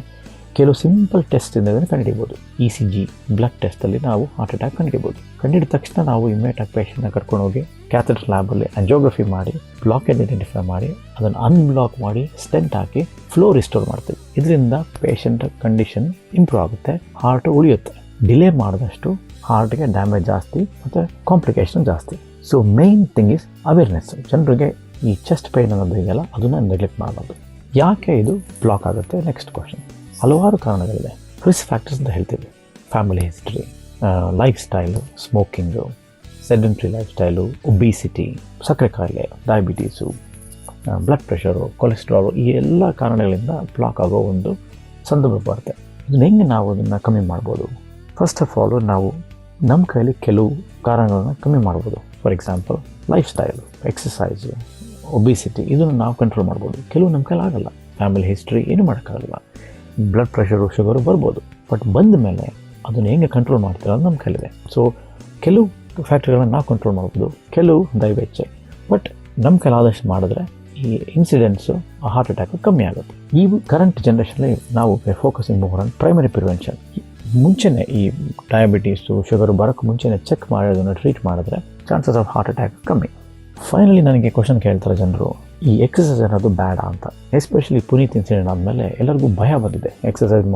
ಕೆಲವು ಸಿಂಪಲ್ ಟೆಸ್ಟಿಂದ ಕಂಡುಹಿಡಿಬೋದು. ECG ಬ್ಲಡ್ ಟೆಸ್ಟಲ್ಲಿ ನಾವು ಹಾರ್ಟ್ ಅಟ್ಯಾಕ್ ಕಂಡುಹಿಡಿಬೋದು. ಕಂಡುಹಿಡಿದ ತಕ್ಷಣ ನಾವು ಇಮ್ಮಿಡಿಯೇಟಾಗಿ ಪೇಷಂಟ್ನ ಕರ್ಕೊಂಡೋಗಿ ಕ್ಯಾಥೆಟರ್ ಲ್ಯಾಬಲ್ಲಿ ಆಂಜಿಯೋಗ್ರಫಿ ಮಾಡಿ ಬ್ಲಾಕೇಜ್ ಐಡೆಂಟಿಫೈ ಮಾಡಿ ಅದನ್ನು ಅನ್ಬ್ಲಾಕ್ ಮಾಡಿ ಸ್ಟೆಂಟ್ ಹಾಕಿ ಫ್ಲೋ ರಿಸ್ಟೋರ್ ಮಾಡ್ತೀವಿ. ಇದರಿಂದ ಪೇಷಂಟ್ ಕಂಡೀಷನ್ ಇಂಪ್ರೂವ್ ಆಗುತ್ತೆ, ಹಾರ್ಟ್ ಉಳಿಯುತ್ತೆ. ಡಿಲೇ ಮಾಡಿದಷ್ಟು ಹಾರ್ಟ್ಗೆ ಡ್ಯಾಮೇಜ್ ಜಾಸ್ತಿ ಮತ್ತು ಕಾಂಪ್ಲಿಕೇಶನ್ ಜಾಸ್ತಿ. So main thing is awareness. ಜನರಿಗೆ ಈ ಚೆಸ್ಟ್ ಪೇಯ್ನ್ ಅನ್ನೋದು ಇದೆಯಲ್ಲ, ಅದನ್ನು ನೆಗ್ಲೆಕ್ಟ್ ಮಾಡಬಾರ್ದು. ಯಾಕೆ ಇದು ಬ್ಲಾಕ್ ಆಗುತ್ತೆ? Next question. ಹಲವಾರು ಕಾರಣಗಳಿದೆ. ರಿಸ್ಕ್ ಫ್ಯಾಕ್ಟರ್ಸ್ ಅಂತ ಹೇಳ್ತೀವಿ. Family history, life style, smoking, sedentary life style, obesity, ಸಕ್ಕರೆ ಕಾಯಿಲೆ, ಡಯಾಬಿಟೀಸು, ಬ್ಲಡ್ ಪ್ರೆಷರು, ಕೊಲೆಸ್ಟ್ರಾಲು, ಈ ಎಲ್ಲ ಕಾರಣಗಳಿಂದ ಬ್ಲಾಕ್ ಆಗೋ ಒಂದು ಸಂದರ್ಭ ಬರುತ್ತೆ. ಇದನ್ನ ಹೆಂಗೆ ನಾವು ಅದನ್ನು ಕಮ್ಮಿ ಮಾಡ್ಬೋದು? ಫಸ್ಟ್ ಆಫ್ ಆಲು ನಾವು ನಮ್ಮ ಕೈಲಿ ಕೆಲವು ಕಾರಣಗಳನ್ನು ಕಮ್ಮಿ ಮಾಡ್ಬೋದು. For example life style, exercise, obesity, ಇದನ್ನು ನಾವು ಕಂಟ್ರೋಲ್ ಮಾಡ್ಬೋದು. ಕೆಲವು ನಮ್ಮ ಕೈಲಿ ಆಗಲ್ಲ. ಫ್ಯಾಮಿಲಿ ಹಿಸ್ಟ್ರಿ ಏನು ಮಾಡೋಕ್ಕಾಗಲ್ಲ. ಬ್ಲಡ್ ಪ್ರೆಷರು, ಶುಗರು ಬರ್ಬೋದು. ಬಟ್ ಬಂದ ಮೇಲೆ ಅದನ್ನು ಹೆಂಗೆ ಕಂಟ್ರೋಲ್ ಮಾಡ್ತೀರ ಅದು ನಮ್ಮ ಕೈಲಿದೆ. ಸೊ ಕೆಲವು ಫ್ಯಾಕ್ಟ್ರಿಗಳನ್ನ ನಾವು ಕಂಟ್ರೋಲ್ ಮಾಡ್ಬೋದು, ಕೆಲವು ದಯವೆಚ್ಚೆ. ಬಟ್ ನಮ್ಮ ಕೈಲಾದಷ್ಟು ಮಾಡಿದ್ರೆ ಈ ಇನ್ಸಿಡೆಂಟ್ಸು, ಹಾರ್ಟ್ ಅಟ್ಯಾಕು ಕಮ್ಮಿ ಆಗುತ್ತೆ. ಈ ಕರೆಂಟ್ ಜನ್ರೇಷನಲ್ಲಿ ನಾವು focusing more on primary prevention. ಮುಂಚೆನೇ ಈ ಡಯಾಬಿಟೀಸು, ಶುಗರು ಬರೋಕ್ಕೆ ಮುಂಚೆನೇ ಚೆಕ್ ಮಾಡಿ ಅದನ್ನು ಟ್ರೀಟ್ ಮಾಡಿದ್ರೆ ಚಾನ್ಸಸ್ ಆಫ್ ಹಾರ್ಟ್ ಅಟ್ಯಾಕ್ ಕಮ್ಮಿ. ಫೈನಲಿ ನನಗೆ ಕ್ವಶನ್ ಕೇಳ್ತಾರೆ ಜನರು, ಈ ಎಕ್ಸಸೈಸ್ ಅನ್ನೋದು ಬೇಡ ಅಂತ. ಎಸ್ಪೆಷಲಿ ಪುನೀತ್ ಇನ್ಸಿಡೆಂಟ್ ಆದಮೇಲೆ ಎಲ್ಲರಿಗೂ ಭಯ ಬಂದಿದೆ, ಎಕ್ಸಸೈಸ್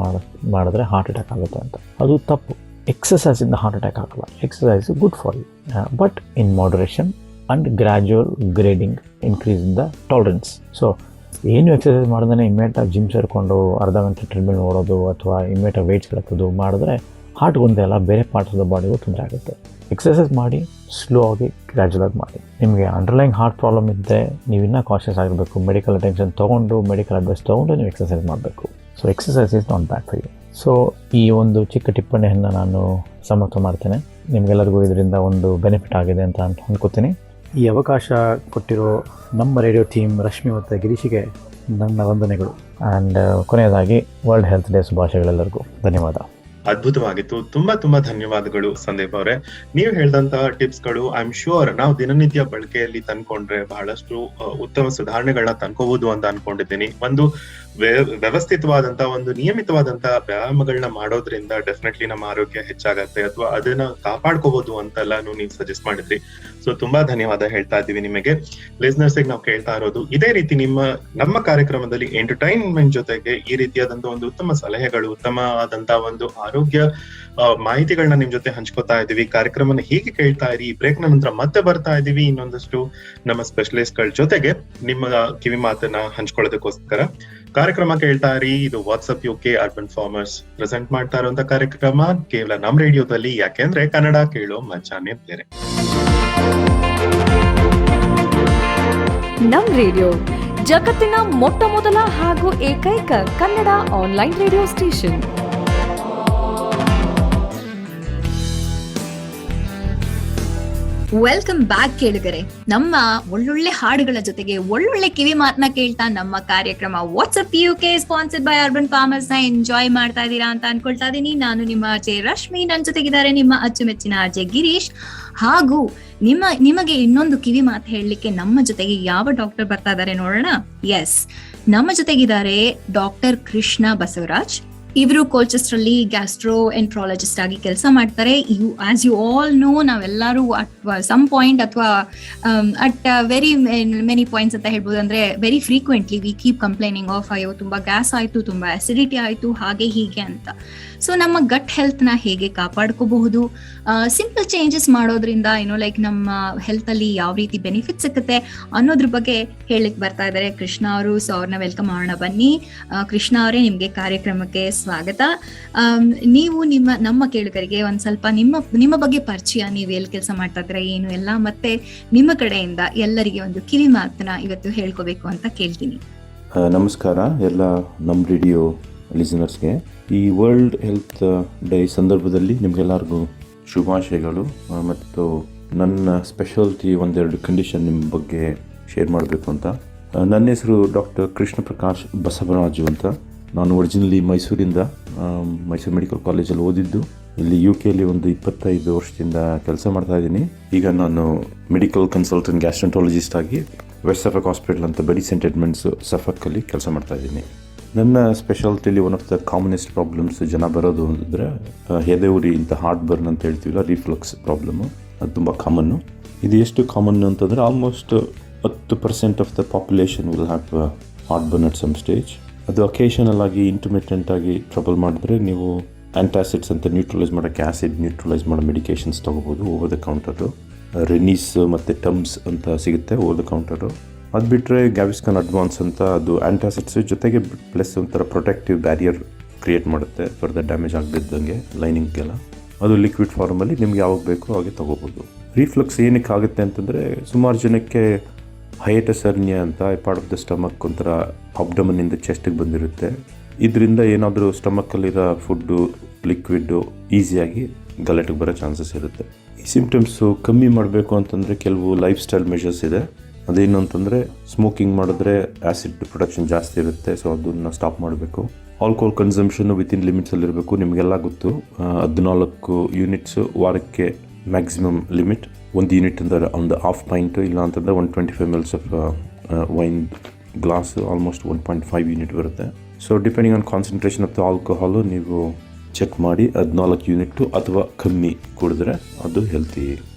ಮಾಡಿದ್ರೆ ಹಾರ್ಟ್ ಅಟ್ಯಾಕ್ ಆಗುತ್ತೆ ಅಂತ. ಅದು ತಪ್ಪು. ಎಕ್ಸಸೈಸಿಂದ ಹಾರ್ಟ್ ಅಟ್ಯಾಕ್ ಆಗಲ್ಲ. Exercise good for you, but in moderation and gradual grading increase in the tolerance. So ಏನು ಎಕ್ಸಸೈಸ್ ಮಾಡಿದ್ರೆ ಇಮ್ಮಿಡಿಯೇಟಾಗಿ ಜಿಮ್ ಸೇರಿಕೊಂಡು ಅರ್ಧ ಗಂಟೆ ಟ್ರೆಡ್ಮಿಲ್ ಓಡೋದು ಅಥವಾ ಇಮ್ಮಿಡಿಯೇಟಾಗಿ ವೆಯ್ಟ್ಸ್ ಎತ್ತೋದು ಮಾಡಿದ್ರೆ ಹಾರ್ಟ್ ಒಂದೇ ಅಲ್ಲ, ಬೇರೆ ಪಾರ್ಟ್ಸ್ ಆಫ್ ದ ಬಾಡಿಗೂ ತೊಂದರೆ ಆಗುತ್ತೆ. ಎಕ್ಸಸೈಸ್ ಮಾಡಿ, ಸ್ಲೋ ಆಗಿ, ಗ್ರ್ಯಾಜುವಲ್ ಆಗಿ ಮಾಡಿ. ನಿಮಗೆ ಅಂಡರ್ಲೈನ್ ಹಾರ್ಟ್ ಪ್ರಾಬ್ಲಮ್ ಇದ್ದರೆ ನೀವು ಇನ್ನೂ ಕಾನ್ಷಿಯಸ್ ಆಗಿರಬೇಕು. ಮೆಡಿಕಲ್ ಅಟೆನ್ಷನ್ ತೊಗೊಂಡು, ಮೆಡಿಕಲ್ ಅಡ್ವೈಸ್ ತೊಗೊಂಡು ನೀವು ಎಕ್ಸಸೈಸ್ ಮಾಡಬೇಕು. So exercise is not bad for you. So ಈ ಒಂದು ಚಿಕ್ಕ ಟಿಪ್ಪಣಿಯನ್ನು ನಾನು ಸಮರ್ಥ ಮಾಡ್ತೇನೆ. ನಿಮಗೆಲ್ಲರಿಗೂ ಇದರಿಂದ ಒಂದು ಬೆನಿಫಿಟ್ ಆಗಿದೆ ಅಂತ ಅಂದ್ಕೋತೀನಿ. ಈ ಅವಕಾಶ ಕೊಟ್ಟಿರೋ ನಮ್ಮ ರೇಡಿಯೋ ಟೀಮ್ ರಶ್ಮಿ ಮತ್ತು ಗಿರೀಶಿಗೆ ನನ್ನ ವಂದನೆಗಳು. ಆ್ಯಂಡ್ ಕೊನೆಯದಾಗಿ ವರ್ಲ್ಡ್ ಹೆಲ್ತ್ ಡೇ ಶುಭಾಶಯಗಳೆಲ್ಲರಿಗೂ ಧನ್ಯವಾದ. ಅದ್ಭುತವಾಗಿತ್ತು. ತುಂಬಾ ಧನ್ಯವಾದಗಳು ಸಂದೀಪ್ ಅವರೇ. ನೀವು ಹೇಳಿದಂತಹ ಟಿಪ್ಸ್ಗಳು ಐ ಆಮ್ ಶ್ಯೂರ್ ನಾವು ದಿನನಿತ್ಯ ಬಳಕೆಯಲ್ಲಿ ತಂದ್ಕೊಂಡ್ರೆ ಬಹಳಷ್ಟು ಉತ್ತಮ ಸುಧಾರಣೆಗಳನ್ನ ತಂದ್ಕೋಬಹುದು ಅಂತ ಅನ್ಕೊಂಡಿದ್ದೀನಿ. ಒಂದು ವ್ಯವಸ್ಥಿತವಾದಂತಹ, ಒಂದು ನಿಯಮಿತವಾದಂತಹ ವ್ಯಾಯಾಮಗಳನ್ನ ಮಾಡೋದ್ರಿಂದ ಡೆಫಿನೆಟ್ಲಿ ನಮ್ಮ ಆರೋಗ್ಯ ಹೆಚ್ಚಾಗತ್ತೆ, ಅಥವಾ ಅದನ್ನ ಕಾಪಾಡ್ಕೋಬಹುದು ಅಂತೆಲ್ಲಾನು ನೀವು ಸಜೆಸ್ಟ್ ಮಾಡಿದ್ರಿ. ಸೊ ತುಂಬಾ ಧನ್ಯವಾದ ಹೇಳ್ತಾ ಇದ್ದೀವಿ ನಿಮಗೆ. ಲಿಸ್ನರ್ಸ್ ನಾವು ಕೇಳ್ತಾ ಇರೋದು ಇದೇ ರೀತಿ ನಮ್ಮ ಕಾರ್ಯಕ್ರಮದಲ್ಲಿ ಎಂಟರ್ಟೈನ್ಮೆಂಟ್ ಜೊತೆಗೆ ಈ ರೀತಿಯಾದಂತಹ ಒಂದು ಉತ್ತಮ ಸಲಹೆಗಳು, ಉತ್ತಮವಾದಂತಹ ಒಂದು ಆರೋಗ್ಯ ಮಾಹಿತಿಗಳನ್ನ ನಿಮ್ ಜೊತೆ ಹಂಚ್ಕೋತಾ ಇದೀವಿ. ಕಾರ್ಯಕ್ರಮನ ಹೀಗೆ ಕೇಳ್ತಾ ಇರಿ. ಬ್ರೇಕ್ ನಂತರ ಮತ್ತೆ ಬರ್ತಾ ಇದೀವಿ ಇನ್ನೊಂದಷ್ಟು ನಮ್ಮ ಸ್ಪೆಷಲಿಸ್ಟ್ ಗಳ ಜೊತೆಗೆ ನಿಮ್ಮ ಕಿವಿ ಮಾತನ್ನ ಹಂಚ್ಕೊಳ್ಳೋದಕ್ಕೋಸ್ಕರ. ಕಾರ್ಯಕ್ರಮ ಕೇಳ್ತಾ ಇರಿ. ಇದು WhatsApp UK urban farmers present ಮಾಡ್ತಾ ಇರುವಂತ ಕಾರ್ಯಕ್ರಮ ಕೇವಲ ನಮ್ ರೇಡಿಯೋದಲ್ಲಿ. ಯಾಕೆಂದ್ರೆ ಕನ್ನಡ ಕೇಳೋ ಮಜಾನೇ ಬೇರೆ. ನಮ್ ರೇಡಿಯೋ ಜಗತ್ತಿನ ಮೊಟ್ಟ ಮೊದಲ ಹಾಗೂ ಏಕೈಕ Kannada online radio station. Welcome back ಕೇಳುಗರೆ. ನಮ್ಮ ಒಳ್ಳೊಳ್ಳೆ ಹಾಡುಗಳ ಜೊತೆಗೆ ಒಳ್ಳೊಳ್ಳೆ ಕಿವಿ ಮಾತನ್ನ ಕೇಳ್ತಾ ನಮ್ಮ ಕಾರ್ಯಕ್ರಮ WhatsApp UK sponsored by urban farmers ನ ಎಂಜಾಯ್ ಮಾಡ್ತಾ ಇದ್ದೀರಾ ಅಂತ ಅನ್ಕೊಳ್ತಾ ಇದೀನಿ. ನಾನು ನಿಮ್ಮ RJ ರಶ್ಮಿ, ನನ್ನ ಜೊತೆಗಿದ್ದಾರೆ ನಿಮ್ಮ ಅಚ್ಚುಮೆಚ್ಚಿನ RJ ಗಿರೀಶ್. ಹಾಗೂ ನಿಮಗೆ ಇನ್ನೊಂದು ಕಿವಿ ಮಾತು ಹೇಳಲಿಕ್ಕೆ ನಮ್ಮ ಜೊತೆಗೆ ಯಾವ ಡಾಕ್ಟರ್ ಬರ್ತಾ ಇದಾರೆ ನೋಡೋಣ. ಎಸ್, ನಮ್ಮ ಜೊತೆಗಿದ್ದಾರೆ Dr.Krishna ಬಸವರಾಜ್. ಇವರು ಕೋಲ್ಚೆಸ್ಟರ್ ಅಲ್ಲಿ ಗ್ಯಾಸ್ಟ್ರೋ ಎಂಟ್ರಾಲಜಿಸ್ಟ್ ಆಗಿ ಕೆಲಸ ಮಾಡ್ತಾರೆ. ಆಸ್ ಯು ಆಲ್ ನೋ, ನಾವೆಲ್ಲರೂ ಅಟ್ ಸಮ್ ಪಾಯಿಂಟ್ ಅಥವಾ ಅಟ್ ವೆರಿ ಮೆನಿ ಪಾಯಿಂಟ್ಸ್ ಅಂತ ಹೇಳ್ಬೋದು. ಅಂದ್ರೆ very frequently we keep complaining of ಅಯ್ಯೋ ತುಂಬಾ ಗ್ಯಾಸ್ ಆಯ್ತು, ತುಂಬಾ ಅಸಿಡಿಟಿ ಆಯ್ತು, ಹಾಗೆ ಹೀಗೆ ಅಂತ. ಸೊ ನಮ್ಮ ಗಟ್ ಹೆಲ್ತ್ ನ ಹೇಗೆ ಕಾಪಾಡ್ಕೋಬಹುದು, ಸಿಂಪಲ್ ಚೇಂಜಸ್ ಮಾಡೋದ್ರಿಂದ ಲೈಕ್ ನಮ್ಮ ಹೆಲ್ತ್ ಅಲ್ಲಿ ಯಾವ ರೀತಿ ಬೆನಿಫಿಟ್ ಸಿಗುತ್ತೆ ಅನ್ನೋದ್ರ ಬಗ್ಗೆ ಹೇಳಲಿಕ್ಕೆ ಬರ್ತಾ ಇದ್ದಾರೆ ಕೃಷ್ಣ ಅವರು. ಸೊ ಅವ್ರನ್ನ ವೆಲ್ಕಮ್ ಮಾಡೋಣ ಬನ್ನಿ. ಕೃಷ್ಣ ಅವರೇ, ನಿಮ್ಗೆ ಕಾರ್ಯಕ್ರಮಕ್ಕೆ ಸ್ವಾಗತ. ನೀವು ನಮ್ಮ ಕೇಳುಗರಿಗೆ ಒಂದ್ ಸ್ವಲ್ಪ ನಿಮ್ಮ ಬಗ್ಗೆ ಪರಿಚಯ, ನೀವು ಎಲ್ಲಿ ಕೆಲಸ ಮಾಡ್ತಾ ಇದ್ದೀರಾ, ಏನು ಎಲ್ಲ, ಮತ್ತೆ ನಿಮ್ಮ ಕಡೆಯಿಂದ ಎಲ್ಲರಿಗೆ ಒಂದು ಕಿವಿ ಮಾತನ್ನ ಇವತ್ತು ಹೇಳ್ಕೋಬೇಕು ಅಂತ ಕೇಳ್ತೀನಿ. ನಮಸ್ಕಾರ ಎಲ್ಲ ನಮ್ಮ ರೇಡಿಯೋ ಲಿಸನರ್ಸ್ಗೆ. ಈ ವರ್ಲ್ಡ್ ಹೆಲ್ತ್ ಡೇ ಸಂದರ್ಭದಲ್ಲಿ ನಿಮ್ಗೆಲ್ಲರಿಗೂ ಶುಭಾಶಯಗಳು. ಮತ್ತು ನನ್ನ ಸ್ಪೆಷಾಲಿಟಿ ಒಂದೆರಡು ಕಂಡೀಷನ್ ನಿಮ್ಮ ಬಗ್ಗೆ ಶೇರ್ ಮಾಡಬೇಕು ಅಂತ. ನನ್ನ ಹೆಸರು Dr.Krishna ಪ್ರಕಾಶ್ ಬಸವರಾಜು ಅಂತ. ನಾನು ಒರಿಜಿನಲಿ ಮೈಸೂರಿಂದ, ಮೈಸೂರು ಮೆಡಿಕಲ್ ಕಾಲೇಜಲ್ಲಿ ಓದಿದ್ದು. ಇಲ್ಲಿ UK ಒಂದು 25 ವರ್ಷದಿಂದ ಕೆಲಸ ಮಾಡ್ತಾ ಇದ್ದೀನಿ. ಈಗ ನಾನು ಮೆಡಿಕಲ್ ಕನ್ಸಲ್ಟೆಂಟ್ ಗ್ಯಾಸ್ಟ್ರೆಂಟಾಲಜಿಸ್ಟ್ ಆಗಿ ವೆಸ್ಟ್ ಸಫಕ್ ಹಾಸ್ಪಿಟಲ್ ಅಂತ ಬೆಡಿ ಸೆಂಟ್ ಎಡ್ಮಂಡ್ಸ್ ಸಫಕ್ಕಲ್ಲಿ ಕೆಲಸ ಮಾಡ್ತಾ ಇದ್ದೀನಿ. ನನ್ನ ಸ್ಪೆಷಾಲಿಟಿಲಿ one of the commonest problems ಜನ ಬರೋದು ಅಂದರೆ ಎದೆ ಉರಿ, ಇಂಥ ಹಾರ್ಟ್ ಬರ್ನ್ ಅಂತ ಹೇಳ್ತೀವಲ್ಲ, ರಿಫ್ಲಕ್ಸ್ ಪ್ರಾಬ್ಲಮ್ಮು. ಅದು ತುಂಬ ಕಾಮನ್ನು. ಇದು ಎಷ್ಟು ಕಾಮನ್ ಅಂತಂದರೆ almost 10% of the population will have heartburn at some stage. ಅದು ಅಕೇಷನಲ್ ಆಗಿ ಇಂಟರ್ಮಿಟೆಂಟ್ ಆಗಿ ಟ್ರಬಲ್ ಮಾಡಿದ್ರೆ ನೀವು ಆ್ಯಂಟಾಸಿಡ್ಸ್ ಅಂತ ನ್ಯೂಟ್ರಲೈಸ್ ಮಾಡೋಕ್ಕೆ, ಆ್ಯಸಿಡ್ ನ್ಯೂಟ್ರಲೈಸ್ ಮಾಡೋ ಮೆಡಿಕೇಷನ್ಸ್ ತೊಗೋಬೋದು ಓವರ್ ದ ಕೌಂಟರು. ರೆನೀಸ್ ಮತ್ತು ಟಮ್ಸ್ ಅಂತ ಸಿಗುತ್ತೆ ಓವರ್ ದ ಕೌಂಟರು. ಅದು ಬಿಟ್ಟರೆ ಗ್ಯಾವಿಸ್ಕನ್ ಅಡ್ವಾನ್ಸ್ ಅಂತ, ಅದು ಆ್ಯಂಟಾಸಿಡ್ಸ್ ಜೊತೆಗೆ ಪ್ಲಸ್ ಒಂಥರ ಪ್ರೊಟೆಕ್ಟಿವ್ ಬ್ಯಾರಿಯರ್ ಕ್ರಿಯೇಟ್ ಮಾಡುತ್ತೆ ಫರ್ದರ್ ಡ್ಯಾಮೇಜ್ ಆಗದಿದ್ದಂಗೆ ಲೈನಿಂಗ್ಗೆಲ್ಲ. ಅದು ಲಿಕ್ವಿಡ್ ಫಾರ್ಮಲ್ಲಿ ನಿಮ್ಗೆ ಯಾವಾಗ ಬೇಕೋ ಹಾಗೆ ತೊಗೋಬೋದು. ರಿಫ್ಲಕ್ಸ್ ಏನಕ್ಕೆ ಆಗುತ್ತೆ ಅಂತಂದರೆ, ಸುಮಾರು ಜನಕ್ಕೆ ಹೈಯಟಸ್ ಹರ್ನಿಯಾ ಅಂತ ಪಾರ್ಟ್ ಆಫ್ ದ ಸ್ಟಮಕ್ ಒಂಥರ ಅಬ್ಡಮನ್ನಿಂದ ಚೆಸ್ಟಿಗೆ ಬಂದಿರುತ್ತೆ. ಇದರಿಂದ ಏನಾದರೂ ಸ್ಟಮಕ್ಕಲ್ಲಿರೋ ಫುಡ್ಡು, ಲಿಕ್ವಿಡ್ಡು ಈಸಿಯಾಗಿ ಗಲೆಟಿಗೆ ಬರೋ ಚಾನ್ಸಸ್ ಇರುತ್ತೆ. ಈ ಸಿಂಪ್ಟಮ್ಸು ಕಮ್ಮಿ ಮಾಡಬೇಕು ಅಂತಂದರೆ ಕೆಲವು ಲೈಫ್ ಸ್ಟೈಲ್ ಮೆಷರ್ಸ್ ಇದೆ. ಅದೇನು ಅಂತಂದರೆ, ಸ್ಮೋಕಿಂಗ್ ಮಾಡಿದ್ರೆ ಆ್ಯಸಿಡ್ ಪ್ರೊಡಕ್ಷನ್ ಜಾಸ್ತಿ ಇರುತ್ತೆ, ಸೊ ಅದನ್ನು ಸ್ಟಾಪ್ ಮಾಡಬೇಕು. ಆಲ್ಕೋಹಾಲ್ ಕನ್ಸಂಪ್ಷನ್ನು ವಿತಿನ್ ಲಿಮಿಟ್ಸಲ್ಲಿರಬೇಕು. ನಿಮಗೆಲ್ಲ ಗೊತ್ತು, 14 ಯೂನಿಟ್ಸು ವಾರಕ್ಕೆ ಮ್ಯಾಕ್ಸಿಮಮ್ ಲಿಮಿಟ್. 1 ಯೂನಿಟ್ ಅಂದರೆ ಒಂದು ಹಾಫ್ ಪಾಯಿಂಟು, ಇಲ್ಲ ಅಂತಂದರೆ 125 ml of wine glass almost 1.5 unit ಬರುತ್ತೆ. So depending on concentration of the alcohol ನೀವು ಚೆಕ್ ಮಾಡಿ 14 ಯೂನಿಟ್ಟು ಅಥವಾ ಕಮ್ಮಿ ಕುಡಿದ್ರೆ ಅದು ಹೆಲ್ತಿ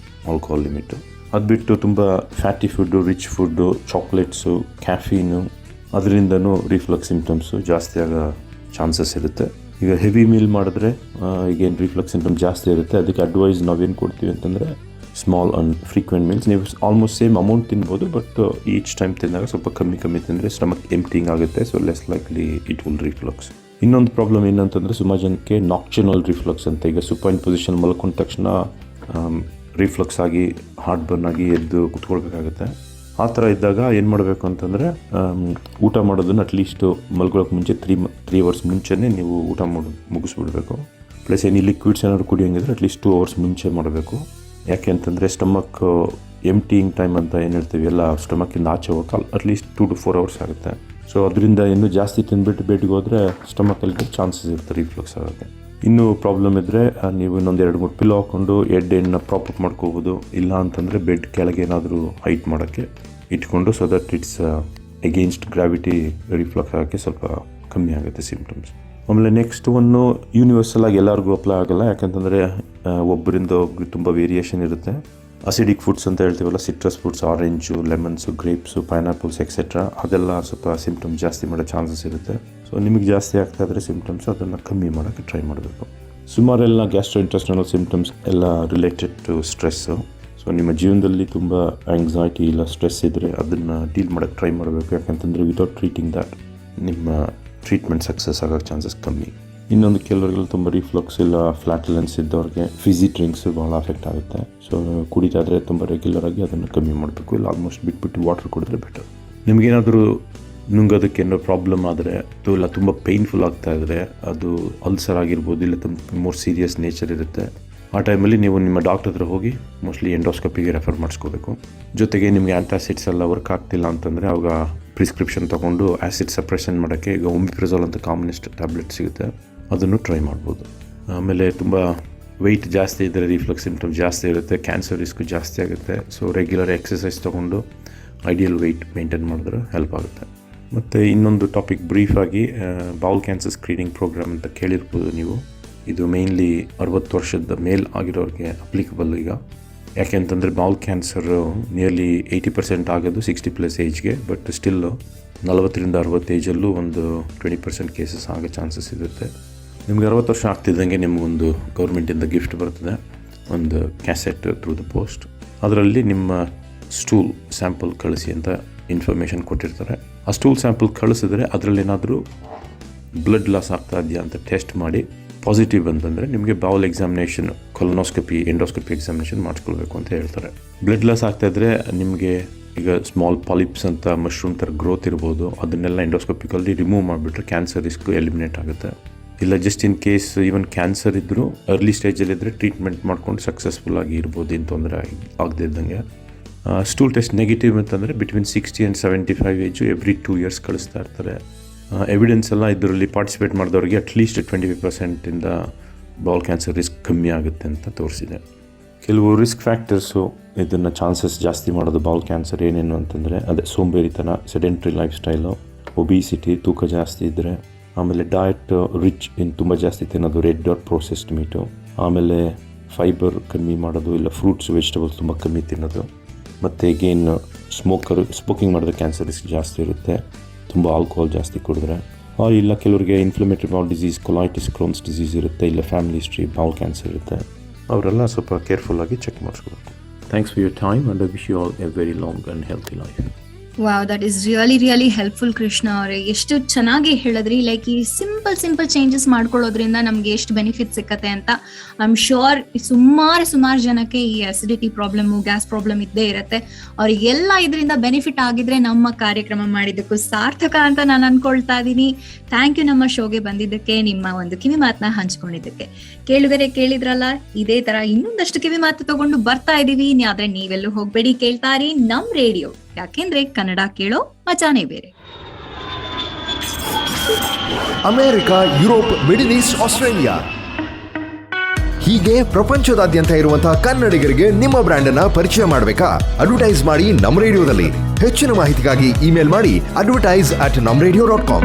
ಆಲ್ಕೋಹಾಲ್ ಲಿಮಿಟು. ಅದು ಬಿಟ್ಟು ತುಂಬ fatty food, rich food, chocolates, caffeine, ಅದರಿಂದನೂ ರಿಫ್ಲಕ್ಸ್ ಸಿಂಪ್ಟಮ್ಸು ಜಾಸ್ತಿ ಆಗೋ ಚಾನ್ಸಸ್ ಇರುತ್ತೆ. ಈಗ ಹೆವಿ ಮೀಲ್ ಮಾಡಿದ್ರೆ ಈಗೇನು ರಿಫ್ಲಕ್ಸ್ ಸಿಂಪ್ಟಮ್ ಜಾಸ್ತಿ ಇರುತ್ತೆ. ಅದಕ್ಕೆ ಅಡ್ವೈಸ್ ನಾವೇನು ಕೊಡ್ತೀವಿ ಅಂತಂದರೆ, ಸ್ಮಾಲ್ ಆ್ಯಂಡ್ ಫ್ರೀಕ್ವೆಂಟ್ ಮೀಲ್ಸ್. ನೀವು ಆಲ್ಮೋಸ್ಟ್ ಸೇಮ್ ಅಮೌಂಟ್ ತಿನ್ಬೋದು, ಬಟ್ ಈಚ್ ಟೈಮ್ ತಿಂದಾಗ ಸ್ವಲ್ಪ ಕಮ್ಮಿ ತಿಂದರೆ ಸ್ಟಮಕ್ ಎಂಪ್ಟಿಂಗ್ ಆಗುತ್ತೆ. So less likely it will reflex. ಇನ್ನೊಂದು ಪ್ರಾಬ್ಲಮ್ ಏನಂತಂದರೆ, ಸುಮಾರು ಜನಕ್ಕೆ ನಾಕ್ಚುನಲ್ ರಿಫ್ಲಕ್ಸ್ ಅಂತ. ಈಗ ಸುಪೈನ್ ಪೊಸಿಷನ್ ಮಲ್ಕೊಂಡ ತಕ್ಷಣ ರಿಫ್ಲಕ್ಸ್ ಆಗಿ ಹಾರ್ಟ್ ಬರ್ನ್ ಆಗಿ ಎದ್ದು ಕುತ್ಕೊಳ್ಬೇಕಾಗುತ್ತೆ. ಆ ಥರ ಇದ್ದಾಗ ಏನು ಮಾಡಬೇಕು ಅಂತಂದರೆ, ಊಟ ಮಾಡೋದನ್ನು ಅಟ್ಲೀಸ್ಟು ಮಲ್ಕೊಳ್ಳೋಕೆ ಮುಂಚೆ 3 hours ಮುಂಚೆನೇ ನೀವು ಊಟ ಮುಗಿಸ್ಬಿಡ್ಬೇಕು. ಪ್ಲಸ್ ಏನಿ ಲಿಕ್ವಿಡ್ಸ್ ಏನಾದ್ರು ಕುಡಿಯೋಂಗಿದ್ರೆ ಅಟ್ಲೀಸ್ಟ್ 2 hours ಮುಂಚೆ ಮಾಡಬೇಕು. ಯಾಕೆ ಅಂತಂದರೆ ಸ್ಟಮಕ್ ಎಂಪ್ಟಿಯಿಂಗ್ ಟೈಮ್ ಅಂತ ಏನು ಹೇಳ್ತೀವಿ ಎಲ್ಲ, ಸ್ಟಮಕ್ಕಿಂದ ಆಚೆ ಹೋಗೋಕೆ ಅಟ್ಲೀಸ್ಟ್ 2 to 4 hours ಆಗುತ್ತೆ. ಸೊ ಅದರಿಂದ ಇನ್ನೂ ಜಾಸ್ತಿ ತಿಂದುಬಿಟ್ಟು ಬೆಡ್ಗೆ ಹೋದರೆ ಸ್ಟಮಕಲ್ಲಿ ಚಾನ್ಸಸ್ ಇರುತ್ತೆ ರಿಫ್ಲಕ್ಸ್ ಆಗೋಕ್ಕೆ. ಇನ್ನೂ ಪ್ರಾಬ್ಲಮ್ ಇದ್ದರೆ ನೀವು ಇನ್ನೊಂದು 2-3 ಪಿಲ್ಲೋ ಹಾಕ್ಕೊಂಡು ಹೆಡ್ಡನ್ನು ಪ್ರಾಪಪ್ ಮಾಡ್ಕೋಬೋದು. ಇಲ್ಲ ಅಂತಂದರೆ ಬೆಡ್ ಕೆಳಗೆ ಏನಾದರೂ ಹೈಟ್ ಮಾಡೋಕ್ಕೆ ಇಟ್ಕೊಂಡು, so that it's against gravity reflex ಆಗೋಕ್ಕೆ ಸ್ವಲ್ಪ ಕಮ್ಮಿ ಆಗುತ್ತೆ ಸಿಂಪ್ಟಮ್ಸ್. ಆಮೇಲೆ ನೆಕ್ಸ್ಟ್ ಒನ್ನು ಯೂನಿವರ್ಸಲ್ ಆಗಿ ಎಲ್ಲರಿಗೂ ಅಪ್ಲೈ ಆಗೋಲ್ಲ. ಯಾಕಂತಂದರೆ ಒಬ್ಬರಿಂದ ಒಬ್ರಿಗೆ ತುಂಬ ವೇರಿಯೇಷನ್ ಇರುತ್ತೆ. ಅಸಿಡಿಕ್ ಫುಡ್ಸ್ ಅಂತ ಹೇಳ್ತೀವಲ್ಲ, citrus foods, orange, lemons, grapes, pineapples etcetera, ಅದೆಲ್ಲ ಸ್ವಲ್ಪ ಸಿಂಪ್ಟಮ್ಸ್ ಜಾಸ್ತಿ ಮಾಡೋ ಚಾನ್ಸಸ್ ಇರುತ್ತೆ. ಸೊ ನಿಮಗೆ ಜಾಸ್ತಿ ಆಗ್ತಾ ಇದ್ದರೆ ಸಿಂಪ್ಟಮ್ಸ್, ಅದನ್ನು ಕಮ್ಮಿ ಮಾಡೋಕ್ಕೆ ಟ್ರೈ ಮಾಡಬೇಕು. ಸುಮಾರೆಲ್ಲ ಗ್ಯಾಸ್ಟ್ರೋ ಇಂಟೆಸ್ಟೈನಲ್ ಸಿಂಪ್ಟಮ್ಸ್ ಎಲ್ಲ ರಿಲೇಟೆಡ್ ಟು ಸ್ಟ್ರೆಸ್ಸು. ಸೊ ನಿಮ್ಮ ಜೀವನದಲ್ಲಿ ತುಂಬ ಆ್ಯಂಗ್ಸೈಟಿ ಇಲ್ಲ ಸ್ಟ್ರೆಸ್ ಇದ್ದರೆ ಅದನ್ನು ಡೀಲ್ ಮಾಡೋಕ್ಕೆ ಟ್ರೈ ಮಾಡಬೇಕು. ಯಾಕಂತಂದರೆ ವಿತೌಟ್ ಟ್ರೀಟಿಂಗ್ ದ್ಯಾಟ್ ನಿಮ್ಮ ಟ್ರೀಟ್ಮೆಂಟ್ ಸಕ್ಸಸ್ ಆಗೋಕ್ಕೆ ಚಾನ್ಸಸ್ ಕಮ್ಮಿ. ಇನ್ನೊಂದು ಕೆಲವರಿಗೆಲ್ಲ ತುಂಬ ರಿಫ್ಲಕ್ಸ್ ಇಲ್ಲ ಫ್ಲಾಟುಲೆನ್ಸ್ ಇದ್ದವ್ರಿಗೆ ಫಿಝಿ ಡ್ರಿಂಕ್ಸ್ ಭಾಳ ಅಫೆಕ್ಟ್ ಆಗುತ್ತೆ. ಸೊ ಕುಡಿತಾ ಇದ್ದರೆ ತುಂಬ ರೆಗ್ಯುಲರಾಗಿ ಅದನ್ನು ಕಮ್ಮಿ ಮಾಡಬೇಕು. ಇಲ್ಲ ಆಲ್ಮೋಸ್ಟ್ ಬಿಟ್ಬಿಟ್ಟು ವಾಟರ್ ಕುಡಿದ್ರೆ ಬೆಟರ್. ನಿಮಗೇನಾದರೂ ನುಂಗೋದಕ್ಕೆ ಏನೋ ಪ್ರಾಬ್ಲಮ್ ಆದರೆ ಇಲ್ಲ ತುಂಬ ಪೇಯ್ನ್ಫುಲ್ ಆಗ್ತಾಯಿದ್ರೆ, ಅದು ಅಲ್ಸರ್ ಆಗಿರ್ಬೋದು, ಇಲ್ಲ ತುಂಬ ಮೋರ್ ಸೀರಿಯಸ್ ನೇಚರ್ ಇರುತ್ತೆ, ಆ ಟೈಮಲ್ಲಿ ನೀವು ನಿಮ್ಮ ಡಾಕ್ಟರ್ ಹತ್ರ ಹೋಗಿ ಮೋಸ್ಟ್ಲಿ ಎಂಡೋಸ್ಕೋಪಿಗೆ ರೆಫರ್ ಮಾಡಿಸ್ಕೋಬೇಕು. ಜೊತೆಗೆ ನಿಮಗೆ ಆ್ಯಂಟಾಸಿಡ್ಸ್ ಎಲ್ಲ ವರ್ಕ್ ಆಗ್ತಿಲ್ಲ ಅಂತಂದರೆ ಅವಾಗ ಪ್ರಿಸ್ಕ್ರಿಪ್ಷನ್ ತೊಗೊಂಡು ಆ್ಯಸಿಡ್ ಸಪ್ರೆಷನ್ ಮಾಡೋಕ್ಕೆ ಈಗ ಒಮಿಪ್ರಜೋಲ್ ಅಂತ ಕಾಮನೆಸ್ಟ್ ಟ್ಯಾಬ್ಲೆಟ್ ಸಿಗುತ್ತೆ, ಅದನ್ನು ಟ್ರೈ ಮಾಡ್ಬೋದು. ಆಮೇಲೆ ತುಂಬ ವೆಯ್ಟ್ ಜಾಸ್ತಿ ಇದ್ದರೆ ರಿಫ್ಲಕ್ಸ್ ಸಿಂಪ್ಟಮ್ ಜಾಸ್ತಿ ಇರುತ್ತೆ, ಕ್ಯಾನ್ಸರ್ ರಿಸ್ಕು ಜಾಸ್ತಿ ಆಗುತ್ತೆ. ಸೊ ರೆಗ್ಯುಲರ್ ಎಕ್ಸಸೈಸ್ ತೊಗೊಂಡು ಐಡಿಯಲ್ ವೆಯ್ಟ್ ಮೇಂಟೈನ್ ಮಾಡಿದ್ರೆ ಹೆಲ್ಪ್ ಆಗುತ್ತೆ. ಮತ್ತು ಇನ್ನೊಂದು ಟಾಪಿಕ್ ಬ್ರೀಫಾಗಿ ಬೌಲ್ ಕ್ಯಾನ್ಸರ್ ಸ್ಕ್ರೀನಿಂಗ್ ಪ್ರೋಗ್ರಾಮ್ ಅಂತ ಕೇಳಿರ್ಬೋದು ನೀವು. ಇದು ಮೇಯ್ನ್ಲಿ 60 ವರ್ಷದ ಮೇಲ್ ಆಗಿರೋರಿಗೆ ಅಪ್ಲಿಕಬಲ್ ಈಗ. ಯಾಕೆ ಅಂತಂದರೆ ಬೌಲ್ ಕ್ಯಾನ್ಸರು ನಿಯರ್ಲಿ 80% ಆಗೋದು 60+ ಏಜ್ಗೆ, ಬಟ್ ಸ್ಟಿಲ್ಲು 40ರಿಂದ 60 ಏಜಲ್ಲೂ ಒಂದು 20% ಕೇಸಸ್ ಆಗೋ ಚಾನ್ಸಸ್ ಇರುತ್ತೆ. ನಿಮ್ಗೆ 60 ವರ್ಷ ಆಗ್ತಿದ್ದಂಗೆ ನಿಮಗೊಂದು ಗೌರ್ಮೆಂಟಿಂದ ಗಿಫ್ಟ್ ಬರ್ತದೆ, ಒಂದು ಕ್ಯಾಸೆಟ್ ಥ್ರೂ ದ ಪೋಸ್ಟ್. ಅದರಲ್ಲಿ ನಿಮ್ಮ ಸ್ಟೂಲ್ ಸ್ಯಾಂಪಲ್ ಕಳಿಸಿ ಅಂತ ಇನ್ಫಾರ್ಮೇಷನ್ ಕೊಟ್ಟಿರ್ತಾರೆ. ಆ ಸ್ಟೂಲ್ ಸ್ಯಾಂಪಲ್ ಕಳಿಸಿದ್ರೆ ಅದರಲ್ಲೇನಾದರೂ ಬ್ಲಡ್ ಲಾಸ್ ಆಗ್ತಾ ಇದೆಯಾ ಅಂತ ಟೆಸ್ಟ್ ಮಾಡಿ ಪಾಸಿಟಿವ್ ಅಂತಂದರೆ ನಿಮಗೆ bowel examination, colonoscopy, endoscopy examination ಮಾಡಿಸ್ಕೊಳ್ಬೇಕು ಅಂತ ಹೇಳ್ತಾರೆ. ಬ್ಲಡ್ ಲಾಸ್ ಆಗ್ತಾಯಿದ್ರೆ ನಿಮಗೆ ಈಗ ಸ್ಮಾಲ್ ಪಾಲಿಪ್ಸ್ ಅಂತ ಮಶ್ರೂಮ್ ಥರ ಗ್ರೋತ್ ಇರ್ಬೋದು, ಅದನ್ನೆಲ್ಲ ಎಂಡೋಸ್ಕೋಪಿಕಲ್ಲಿ ರಿಮೂವ್ ಮಾಡಿಬಿಟ್ರೆ ಕ್ಯಾನ್ಸರ್ ರಿಸ್ಕ್ ಎಲಿಮಿನೇಟ್ ಆಗುತ್ತೆ. ಇಲ್ಲ just in case even cancer ಇದ್ದರೂ ಅರ್ಲಿ ಸ್ಟೇಜಲ್ಲಿದ್ದರೆ ಟ್ರೀಟ್ಮೆಂಟ್ ಮಾಡ್ಕೊಂಡು ಸಕ್ಸಸ್ಫುಲ್ಲಾಗಿ ಇರ್ಬೋದು, ಏನು ತೊಂದರೆ ಆಗದೇ ಇದ್ದಂಗೆ. ಸ್ಟೂಲ್ ಟೆಸ್ಟ್ ನೆಗೆಟಿವ್ ಅಂತಂದರೆ between 60 and 75 age every 2 years ಕಳಿಸ್ತಾ ಇರ್ತಾರೆ. ಎವಿಡೆನ್ಸ್ ಎಲ್ಲ ಇದರಲ್ಲಿ ಪಾರ್ಟಿಸಿಪೇಟ್ ಮಾಡಿದವರಿಗೆ ಅಟ್ಲೀಸ್ಟ್ 25% ಬೌಲ್ ಕ್ಯಾನ್ಸರ್ ರಿಸ್ಕ್ ಕಮ್ಮಿ ಆಗುತ್ತೆ ಅಂತ ತೋರಿಸಿದೆ. ಕೆಲವು ರಿಸ್ಕ್ ಫ್ಯಾಕ್ಟರ್ಸು ಇದನ್ನು ಚಾನ್ಸಸ್ ಜಾಸ್ತಿ ಮಾಡೋದು ಬೌಲ್ ಕ್ಯಾನ್ಸರ್ ಏನೇನು ಅಂತಂದರೆ ಅದೇ ಸೋಂಬೇರಿತನ, ಸೆಡೆಂಟ್ರಿ ಲೈಫ್ ಸ್ಟೈಲು, ಒಬಿಸಿಟಿ, ತೂಕ ಜಾಸ್ತಿ ಇದ್ದರೆ, ಆಮೇಲೆ ಡಯಟ್ ರಿಚ್ ಇನ್ ತುಂಬ ಜಾಸ್ತಿ ತಿನ್ನೋದು, ರೆಡ್ ಆರ್ ಪ್ರೊಸೆಸ್ಡ್ ಮೀಟು, ಆಮೇಲೆ ಫೈಬರ್ ಕಮ್ಮಿ ಮಾಡೋದು, ಇಲ್ಲ ಫ್ರೂಟ್ಸ್ ವೆಜಿಟೇಬಲ್ಸ್ ತುಂಬ ಕಮ್ಮಿ ತಿನ್ನೋದು, ಮತ್ತು ಅಗೇನ್ ಸ್ಮೋಕಿಂಗ್ ಮಾಡಿದ್ರೆ ಕ್ಯಾನ್ಸರ್ ರಿಸ್ಕ್ ಜಾಸ್ತಿ ಇರುತ್ತೆ, ತುಂಬ ಆಲ್ಕೋಹಾಲ್ ಜಾಸ್ತಿ ಕುಡಿದ್ರೆ, ಇಲ್ಲ ಕೆಲವರಿಗೆ inflammatory bowel disease, colitis, Crohn's disease ಇರುತ್ತೆ, ಇಲ್ಲ ಫ್ಯಾಮಿಲಿ ಹಿಸ್ಟ್ರಿ ಬೌಲ್ ಕ್ಯಾನ್ಸರ್ ಇರುತ್ತೆ, ಅವರೆಲ್ಲ ಸ್ವಲ್ಪ ಕೇರ್ಫುಲ್ಲಾಗಿ ಚೆಕ್ ಮಾಡಿಸ್ಕೋಬೇಕು. Thanks for your time and I wish you all a very long and healthy life. Wow, that is really helpful Krishna ಅವರೇ. ಎಷ್ಟು ಚೆನ್ನಾಗಿ ಹೇಳಿದ್ರಿ. ಲೈಕ್ ಈ ಸಿಂಪಲ್ ಚೇಂಜಸ್ ಮಾಡ್ಕೊಳ್ಳೋದ್ರಿಂದ ನಮ್ಗೆ ಎಷ್ಟು ಬೆನಿಫಿಟ್ ಸಿಕ್ಕತ್ತೆ ಅಂತ. ಐ ಆಮ್ ಶೋರ್ ಸುಮಾರು ಜನಕ್ಕೆ ಈ ಅಸಿಡಿಟಿ ಪ್ರಾಬ್ಲಮ್, ಗ್ಯಾಸ್ ಪ್ರಾಬ್ಲಮ್ ಇದ್ದೇ ಇರುತ್ತೆ. ಅವ್ರಿಗೆಲ್ಲ ಇದರಿಂದ ಬೆನಿಫಿಟ್ ಆಗಿದ್ರೆ ನಮ್ಮ ಕಾರ್ಯಕ್ರಮ ಮಾಡಿದ್ದಕ್ಕೂ ಸಾರ್ಥಕ ಅಂತ ನಾನು ಅನ್ಕೊಳ್ತಾ ಇದ್ದೀನಿ. ಥ್ಯಾಂಕ್ ಯು ನಮ್ಮ ಶೋಗೆ ಬಂದಿದ್ದಕ್ಕೆ, ನಿಮ್ಮ ಒಂದು ಕಿವಿ ಮಾತನ್ನ ಹಂಚ್ಕೊಂಡಿದ್ದಕ್ಕೆ. ಕೇಳಿದ್ರಲ್ಲ, ಇದೇ ತರ ಇನ್ನೊಂದಷ್ಟು ಕಿವಿ ಮಾತು ತಗೊಂಡು ಬರ್ತಾ ಇದೀವಿ. ಆದ್ರೆ ನೀವೆಲ್ಲೂ ಹೋಗ್ಬೇಡಿ, ಕೇಳ್ತಾರಿ ನಮ್ ರೇಡಿಯೋ. ಯಾಕೆಂದ್ರೆ ಕನ್ನಡ ಕೇಳೋ ಮಜಾನೇ ಬೇರೆ. America, Europe, middle East, Australia ಹೀಗೆ ಪ್ರಪಂಚದಾದ್ಯಂತ ಇರುವಂತಹ ಕನ್ನಡಿಗರಿಗೆ ನಿಮ್ಮ ಬ್ರ್ಯಾಂಡ್ ಅನ್ನ ಪರಿಚಯ ಮಾಡಬೇಕಾ? ಅಡ್ವರ್ಟೈಸ್ ಮಾಡಿ ನಮ್ಮ ರೇಡಿಯೋದಲ್ಲಿ. ಹೆಚ್ಚಿನ ಮಾಹಿತಿಗಾಗಿ ಇಮೇಲ್ ಮಾಡಿ advertise@namradio.com.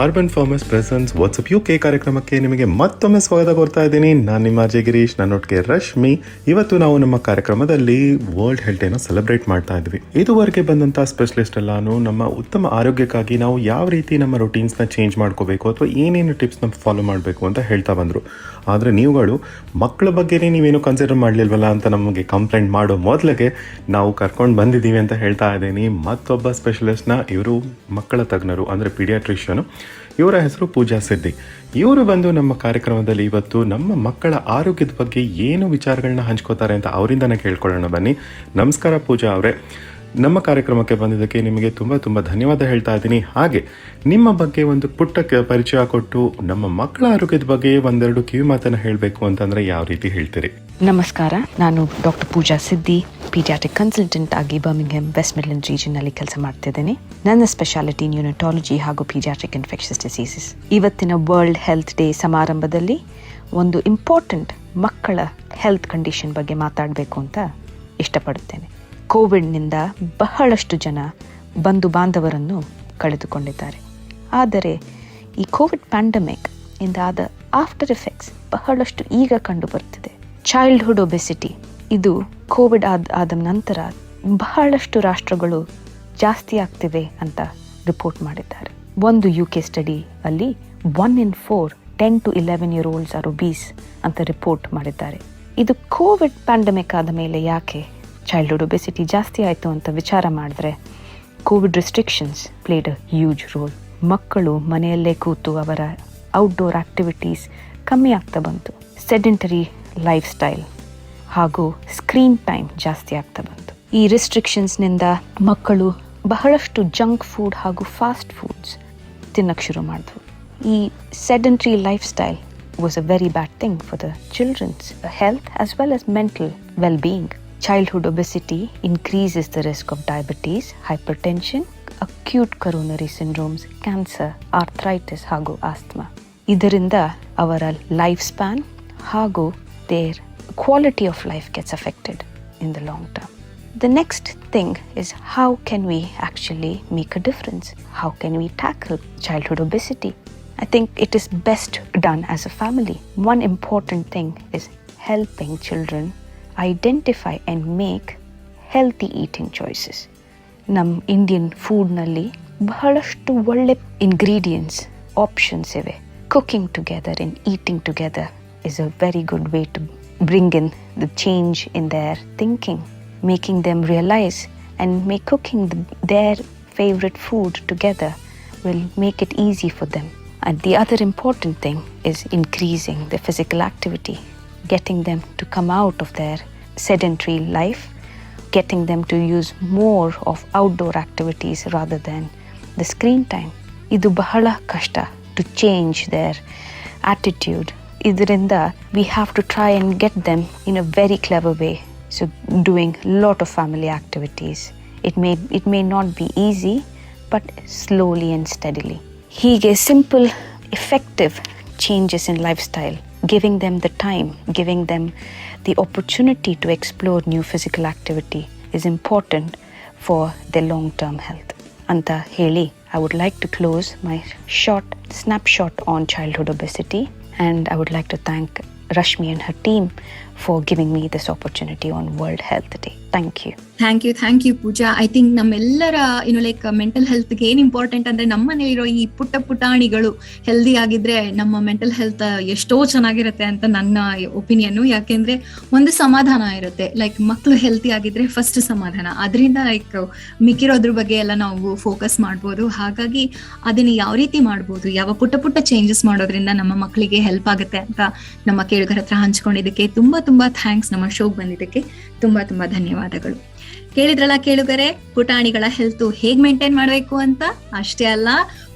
Urban farmers presence WhatsApp UK ಕಾರ್ಯಕ್ರಮಕ್ಕೆ ನಿಮಗೆ ಮತ್ತೊಮ್ಮೆ ಸ್ವಾಗತ ಕೊಡ್ತಾ ಇದ್ದೀನಿ. ನಾನು ನಿಮ್ಮ RJ ಗಿರೀಶ್, ನನ್ನೊಟ್ಟಿಗೆ ರಶ್ಮಿ. ಇವತ್ತು ನಾವು ನಮ್ಮ ಕಾರ್ಯಕ್ರಮದಲ್ಲಿ ವರ್ಲ್ಡ್ ಹೆಲ್ತ್ ಡೇನ ಸೆಲೆಬ್ರೇಟ್ ಮಾಡ್ತಾ ಇದ್ವಿ. ಇದುವರೆಗೆ ಬಂದಂಥ ಸ್ಪೆಷಲಿಸ್ಟ್ ಎಲ್ಲಾನು ನಮ್ಮ ಉತ್ತಮ ಆರೋಗ್ಯಕ್ಕಾಗಿ ನಾವು ಯಾವ ರೀತಿ ನಮ್ಮ ರೊಟೀನ್ಸ್ನ ಚೇಂಜ್ ಮಾಡ್ಕೋಬೇಕು ಅಥವಾ ಏನೇನು ಟಿಪ್ಸ್ನ ಫಾಲೋ ಮಾಡಬೇಕು ಅಂತ ಹೇಳ್ತಾ ಬಂದರು. ಆದರೆ ನೀವುಗಳು ಮಕ್ಕಳ ಬಗ್ಗೆನೇ ನೀವೇನು ಕನ್ಸಿಡರ್ ಮಾಡಲಿಲ್ವಲ್ಲ ಅಂತ ನಮಗೆ ಕಂಪ್ಲೇಂಟ್ ಮಾಡೋ ಮೊದಲಿಗೆ ನಾವು ಕರ್ಕೊಂಡು ಬಂದಿದ್ದೀವಿ ಅಂತ ಹೇಳ್ತಾ ಇದ್ದೀನಿ. ಮತ್ತೊಬ್ಬ ಸ್ಪೆಷಲಿಸ್ಟ್ನ, ಇವರು ಮಕ್ಕಳ ತಜ್ಞರು ಅಂದರೆ ಪೀಡಿಯಾಟ್ರಿಷಿಯನು. ಇವರ ಹೆಸರು ಪೂಜಾ ಸಿದ್ದಿ. ಇವರು ಬಂದು ನಮ್ಮ ಕಾರ್ಯಕ್ರಮದಲ್ಲಿ ಇವತ್ತು ನಮ್ಮ ಮಕ್ಕಳ ಆರೋಗ್ಯದ ಬಗ್ಗೆ ಏನು ವಿಚಾರಗಳನ್ನ ಹಂಚ್ಕೋತಾರೆ ಅಂತ ಅವರಿಂದನೇ ಕೇಳ್ಕೊಳ್ಳೋಣ ಬನ್ನಿ. ನಮಸ್ಕಾರ ಪೂಜಾ ಅವರೇ, ನಮ್ಮ ಕಾರ್ಯಕ್ರಮಕ್ಕೆ ಬಂದಿದ್ದಕ್ಕೆ ನಿಮಗೆ ತುಂಬ ಧನ್ಯವಾದ ಹೇಳ್ತಾ ಇದ್ದೀನಿ. ಹಾಗೆ ನಿಮ್ಮ ಬಗ್ಗೆ ಒಂದು ಪುಟ್ಟ ಪರಿಚಯ ಕೊಟ್ಟು ನಮ್ಮ ಮಕ್ಕಳ ಆರೋಗ್ಯದ ಬಗ್ಗೆ ಒಂದೆರಡು ಕಿವಿ ಮಾತನ್ನು ಹೇಳಬೇಕು ಅಂತಂದರೆ ಯಾವ ರೀತಿ ಹೇಳ್ತೀರಿ? ನಮಸ್ಕಾರ, ನಾನು ಡಾಕ್ಟರ್ ಪೂಜಾ ಸಿದ್ದಿ, ಪೀಡಿಯಾಟ್ರಿಕ್ ಕನ್ಸಲ್ಟೆಂಟ್ ಆಗಿ ಬರ್ಮಿಂಗ್ಹಮ್ ವೆಸ್ಟ್ ಮಿಡ್ಲೆಂಡ್ ರೀಜನ್ನಲ್ಲಿ ಕೆಲಸ ಮಾಡ್ತಿದ್ದೇನೆ. ನನ್ನ ಸ್ಪೆಷಾಲಿಟಿ ನ್ಯೂನಟಾಲಜಿ ಹಾಗೂ ಪೀಡಿಯಾಟ್ರಿಕ್ ಇನ್ಫೆಕ್ಷಸ್ ಡಿಸೀಸಸ್. ಇವತ್ತಿನ ವರ್ಲ್ಡ್ ಹೆಲ್ತ್ ಡೇ ಸಮಾರಂಭದಲ್ಲಿ ಒಂದು ಇಂಪಾರ್ಟೆಂಟ್ ಮಕ್ಕಳ ಹೆಲ್ತ್ ಕಂಡೀಷನ್ ಬಗ್ಗೆ ಮಾತಾಡಬೇಕು ಅಂತ ಇಷ್ಟಪಡುತ್ತೇನೆ. ಕೋವಿಡ್ನಿಂದ ಬಹಳಷ್ಟು ಜನ ಬಂಧು ಬಾಂಧವರನ್ನು ಕಳೆದುಕೊಂಡಿದ್ದಾರೆ. ಆದರೆ ಈ ಕೋವಿಡ್ ಪ್ಯಾಂಡಮಿಕ್ ಇಂದ ಆದ ಆಫ್ಟರ್ ಎಫೆಕ್ಟ್ಸ್ ಬಹಳಷ್ಟು ಈಗ ಕಂಡು ಬರುತ್ತಿದೆ. ಚೈಲ್ಡ್ಹುಡ್ ಒಬೆಸಿಟಿ, ಇದು ಕೋವಿಡ್ ಆದ ನಂತರ ಬಹಳಷ್ಟು ರಾಷ್ಟ್ರಗಳು ಜಾಸ್ತಿ ಆಗ್ತಿವೆ ಅಂತ ರಿಪೋರ್ಟ್ ಮಾಡಿದ್ದಾರೆ. ಒಂದು UK ಸ್ಟಡಿ ಅಲ್ಲಿ 1 in 4 10 to 11 year olds are obese ಅಂತ ರಿಪೋರ್ಟ್ ಮಾಡಿದ್ದಾರೆ. ಇದು ಕೋವಿಡ್ ಪ್ಯಾಂಡಮಿಕ್ ಆದ ಮೇಲೆ ಯಾಕೆ ಚೈಲ್ಡ್ಹುಡ್ ಒಬೆಸಿಟಿ ಜಾಸ್ತಿ ಆಯಿತು ಅಂತ ವಿಚಾರ ಮಾಡಿದ್ರೆ, Covid restrictions played a huge role. ಮಕ್ಕಳು ಮನೆಯಲ್ಲೇ ಕೂತು ಅವರ ಔಟ್ಡೋರ್ ಆಕ್ಟಿವಿಟೀಸ್ ಕಮ್ಮಿ ಆಗ್ತಾ ಬಂತು. ಸೆಡೆಂಟರಿ ಲೈಫ್ ಸ್ಟೈಲ್ ಹಾಗೂ ಸ್ಕ್ರೀನ್ ಟೈಮ್ ಜಾಸ್ತಿ ಆಗ್ತಾ ಬಂತು. ಈ ರಿಸ್ಟ್ರಿಕ್ಷನ್ಸ್ನಿಂದ ಮಕ್ಕಳು ಬಹಳಷ್ಟು ಜಂಕ್ ಫುಡ್ ಹಾಗೂ ಫಾಸ್ಟ್ ಫುಡ್ಸ್ ತಿನ್ನಕ್ಕೆ ಶುರು ಮಾಡಿದ್ವು. ಈ sedentary lifestyle was a very bad thing for the children's health as well as mental well-being. Childhood obesity increases the risk of diabetes, hypertension, acute coronary syndromes, cancer, arthritis ಹಾಗೂ asthma. ಇದರಿಂದ ಅವರ life span ಹಾಗೂ their quality of life gets affected in the long term. The next thing is, how can we actually make a difference? How can we tackle childhood obesity? I think it is best done as a family. One important thing is helping children identify and make healthy eating choices. Nam Indian food nalli ಬಹಳಷ್ಟು ಒಳ್ಳೆ ingredients options ಇವೆ. Cooking together and eating together is a very good way to bring in the change in their thinking, making them realize and make cooking their favorite food together will make it easy for them. And the other important thing is increasing the physical activity, getting them to come out of their sedentary life, getting them to use more of outdoor activities rather than the screen time. Idu bahala kashta to change their attitude. Idrinda we have to try and get them in a very clever way. So doing lot of family activities. It may not be easy, but slowly and steadily. ಹೀಗೆ simple, effective changes in lifestyle, giving them the time, giving them the opportunity to explore new physical activity is important for their long-term health. Anta heli, I would like to close my short snapshot on childhood obesity, and I would like to thank Rashmi and her team for giving me this opportunity on World Health Day. Thank you. Thank you Pooja. I think ನಮ್ಮೆಲ್ಲರ like mental ಹೆಲ್ತ್ಗೆ ಏನ್ important ಅಂದ್ರೆ ನಮ್ಮ ಮನೇಲಿರೋ ಈ ಪುಟಾಣಿಗಳು healthy ಆಗಿದ್ರೆ ನಮ್ಮ mental health ಎಷ್ಟೋ ಚೆನ್ನಾಗಿರುತ್ತೆ ಅಂತ ನನ್ನ ಒಪಿನಿಯನ್. ಯಾಕೆಂದ್ರೆ ಒಂದು ಸಮಾಧಾನ ಇರುತ್ತೆ, ಲೈಕ್ ಮಕ್ಕಳು ಹೆಲ್ತಿ ಆಗಿದ್ರೆ ಫಸ್ಟ್ ಸಮಾಧಾನ, ಅದರಿಂದ ಲೈಕ್ ಮಿಕ್ಕಿರೋದ್ರ ಬಗ್ಗೆ ಎಲ್ಲ ನಾವು ಫೋಕಸ್ ಮಾಡ್ಬೋದು. ಹಾಗಾಗಿ ಅದನ್ನ ಯಾವ ರೀತಿ ಮಾಡ್ಬೋದು, ಯಾವ ಪುಟ್ಟ ಚೇಂಜಸ್ ಮಾಡೋದ್ರಿಂದ ನಮ್ಮ ಮಕ್ಕಳಿಗೆ ಹೆಲ್ಪ್ ಆಗುತ್ತೆ ಅಂತ ನಮ್ಮ ಕೇಳುಗರ ಹತ್ರ ಹಂಚ್ಕೊಂಡಿದ್ದಕ್ಕೆ ತುಂಬಾ ಥ್ಯಾಂಕ್ಸ್. ನಮ್ಮ ಶೋಗೆ ಬಂದಿದ್ದಕ್ಕೆ ತುಂಬಾ ಧನ್ಯವಾದಗಳು. ಕೇಳಿದ್ರಲ್ಲ ಕೇಳುಗರೆ, ಪುಟಾಣಿಗಳ ಹೆಲ್ತ್ ಹೇಗ್ ಮೇಂಟೈನ್ ಮಾಡ್ಬೇಕು ಅಂತ. ಅಷ್ಟೇ ಅಲ್ಲ,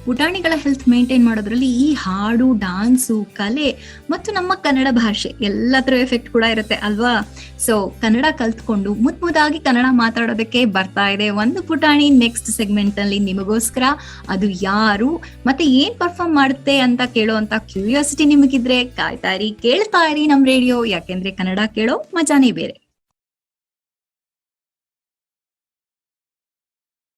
ಪುಟಾಣಿಗಳ ಹೆಲ್ತ್ ಮೇಂಟೈನ್ ಮಾಡೋದ್ರಲ್ಲಿ ಈ ಹಾಡು, ಡಾನ್ಸು, ಕಲೆ ಮತ್ತು ನಮ್ಮ ಕನ್ನಡ ಭಾಷೆ ಎಲ್ಲದರ ಎಫೆಕ್ಟ್ ಕೂಡ ಇರುತ್ತೆ ಅಲ್ವಾ. ಸೊ ಕನ್ನಡ ಕಲ್ತ್ಕೊಂಡು ಮುದ್ದಾಗಿ ಕನ್ನಡ ಮಾತಾಡೋದಕ್ಕೆ ಬರ್ತಾ ಇದೆ ಒಂದು ಪುಟಾಣಿ ನೆಕ್ಸ್ಟ್ ಸೆಗ್ಮೆಂಟ್ ಅಲ್ಲಿ ನಿಮಗೋಸ್ಕರ. ಅದು ಯಾರು ಮತ್ತೆ ಏನ್ ಪರ್ಫಾರ್ಮ್ ಮಾಡುತ್ತೆ ಅಂತ ಕೇಳೋಂತ ಕ್ಯೂರಿಯಾಸಿಟಿ ನಿಮಗಿದ್ರೆ ಕಾಯ್ತಾ ಇರಿ, ಕೇಳ್ತಾ ಇರಿ ನಮ್ ರೇಡಿಯೋ. ಯಾಕೆಂದ್ರೆ ಕನ್ನಡ ಕೇಳೋ ಮಜಾನೇ ಬೇರೆ.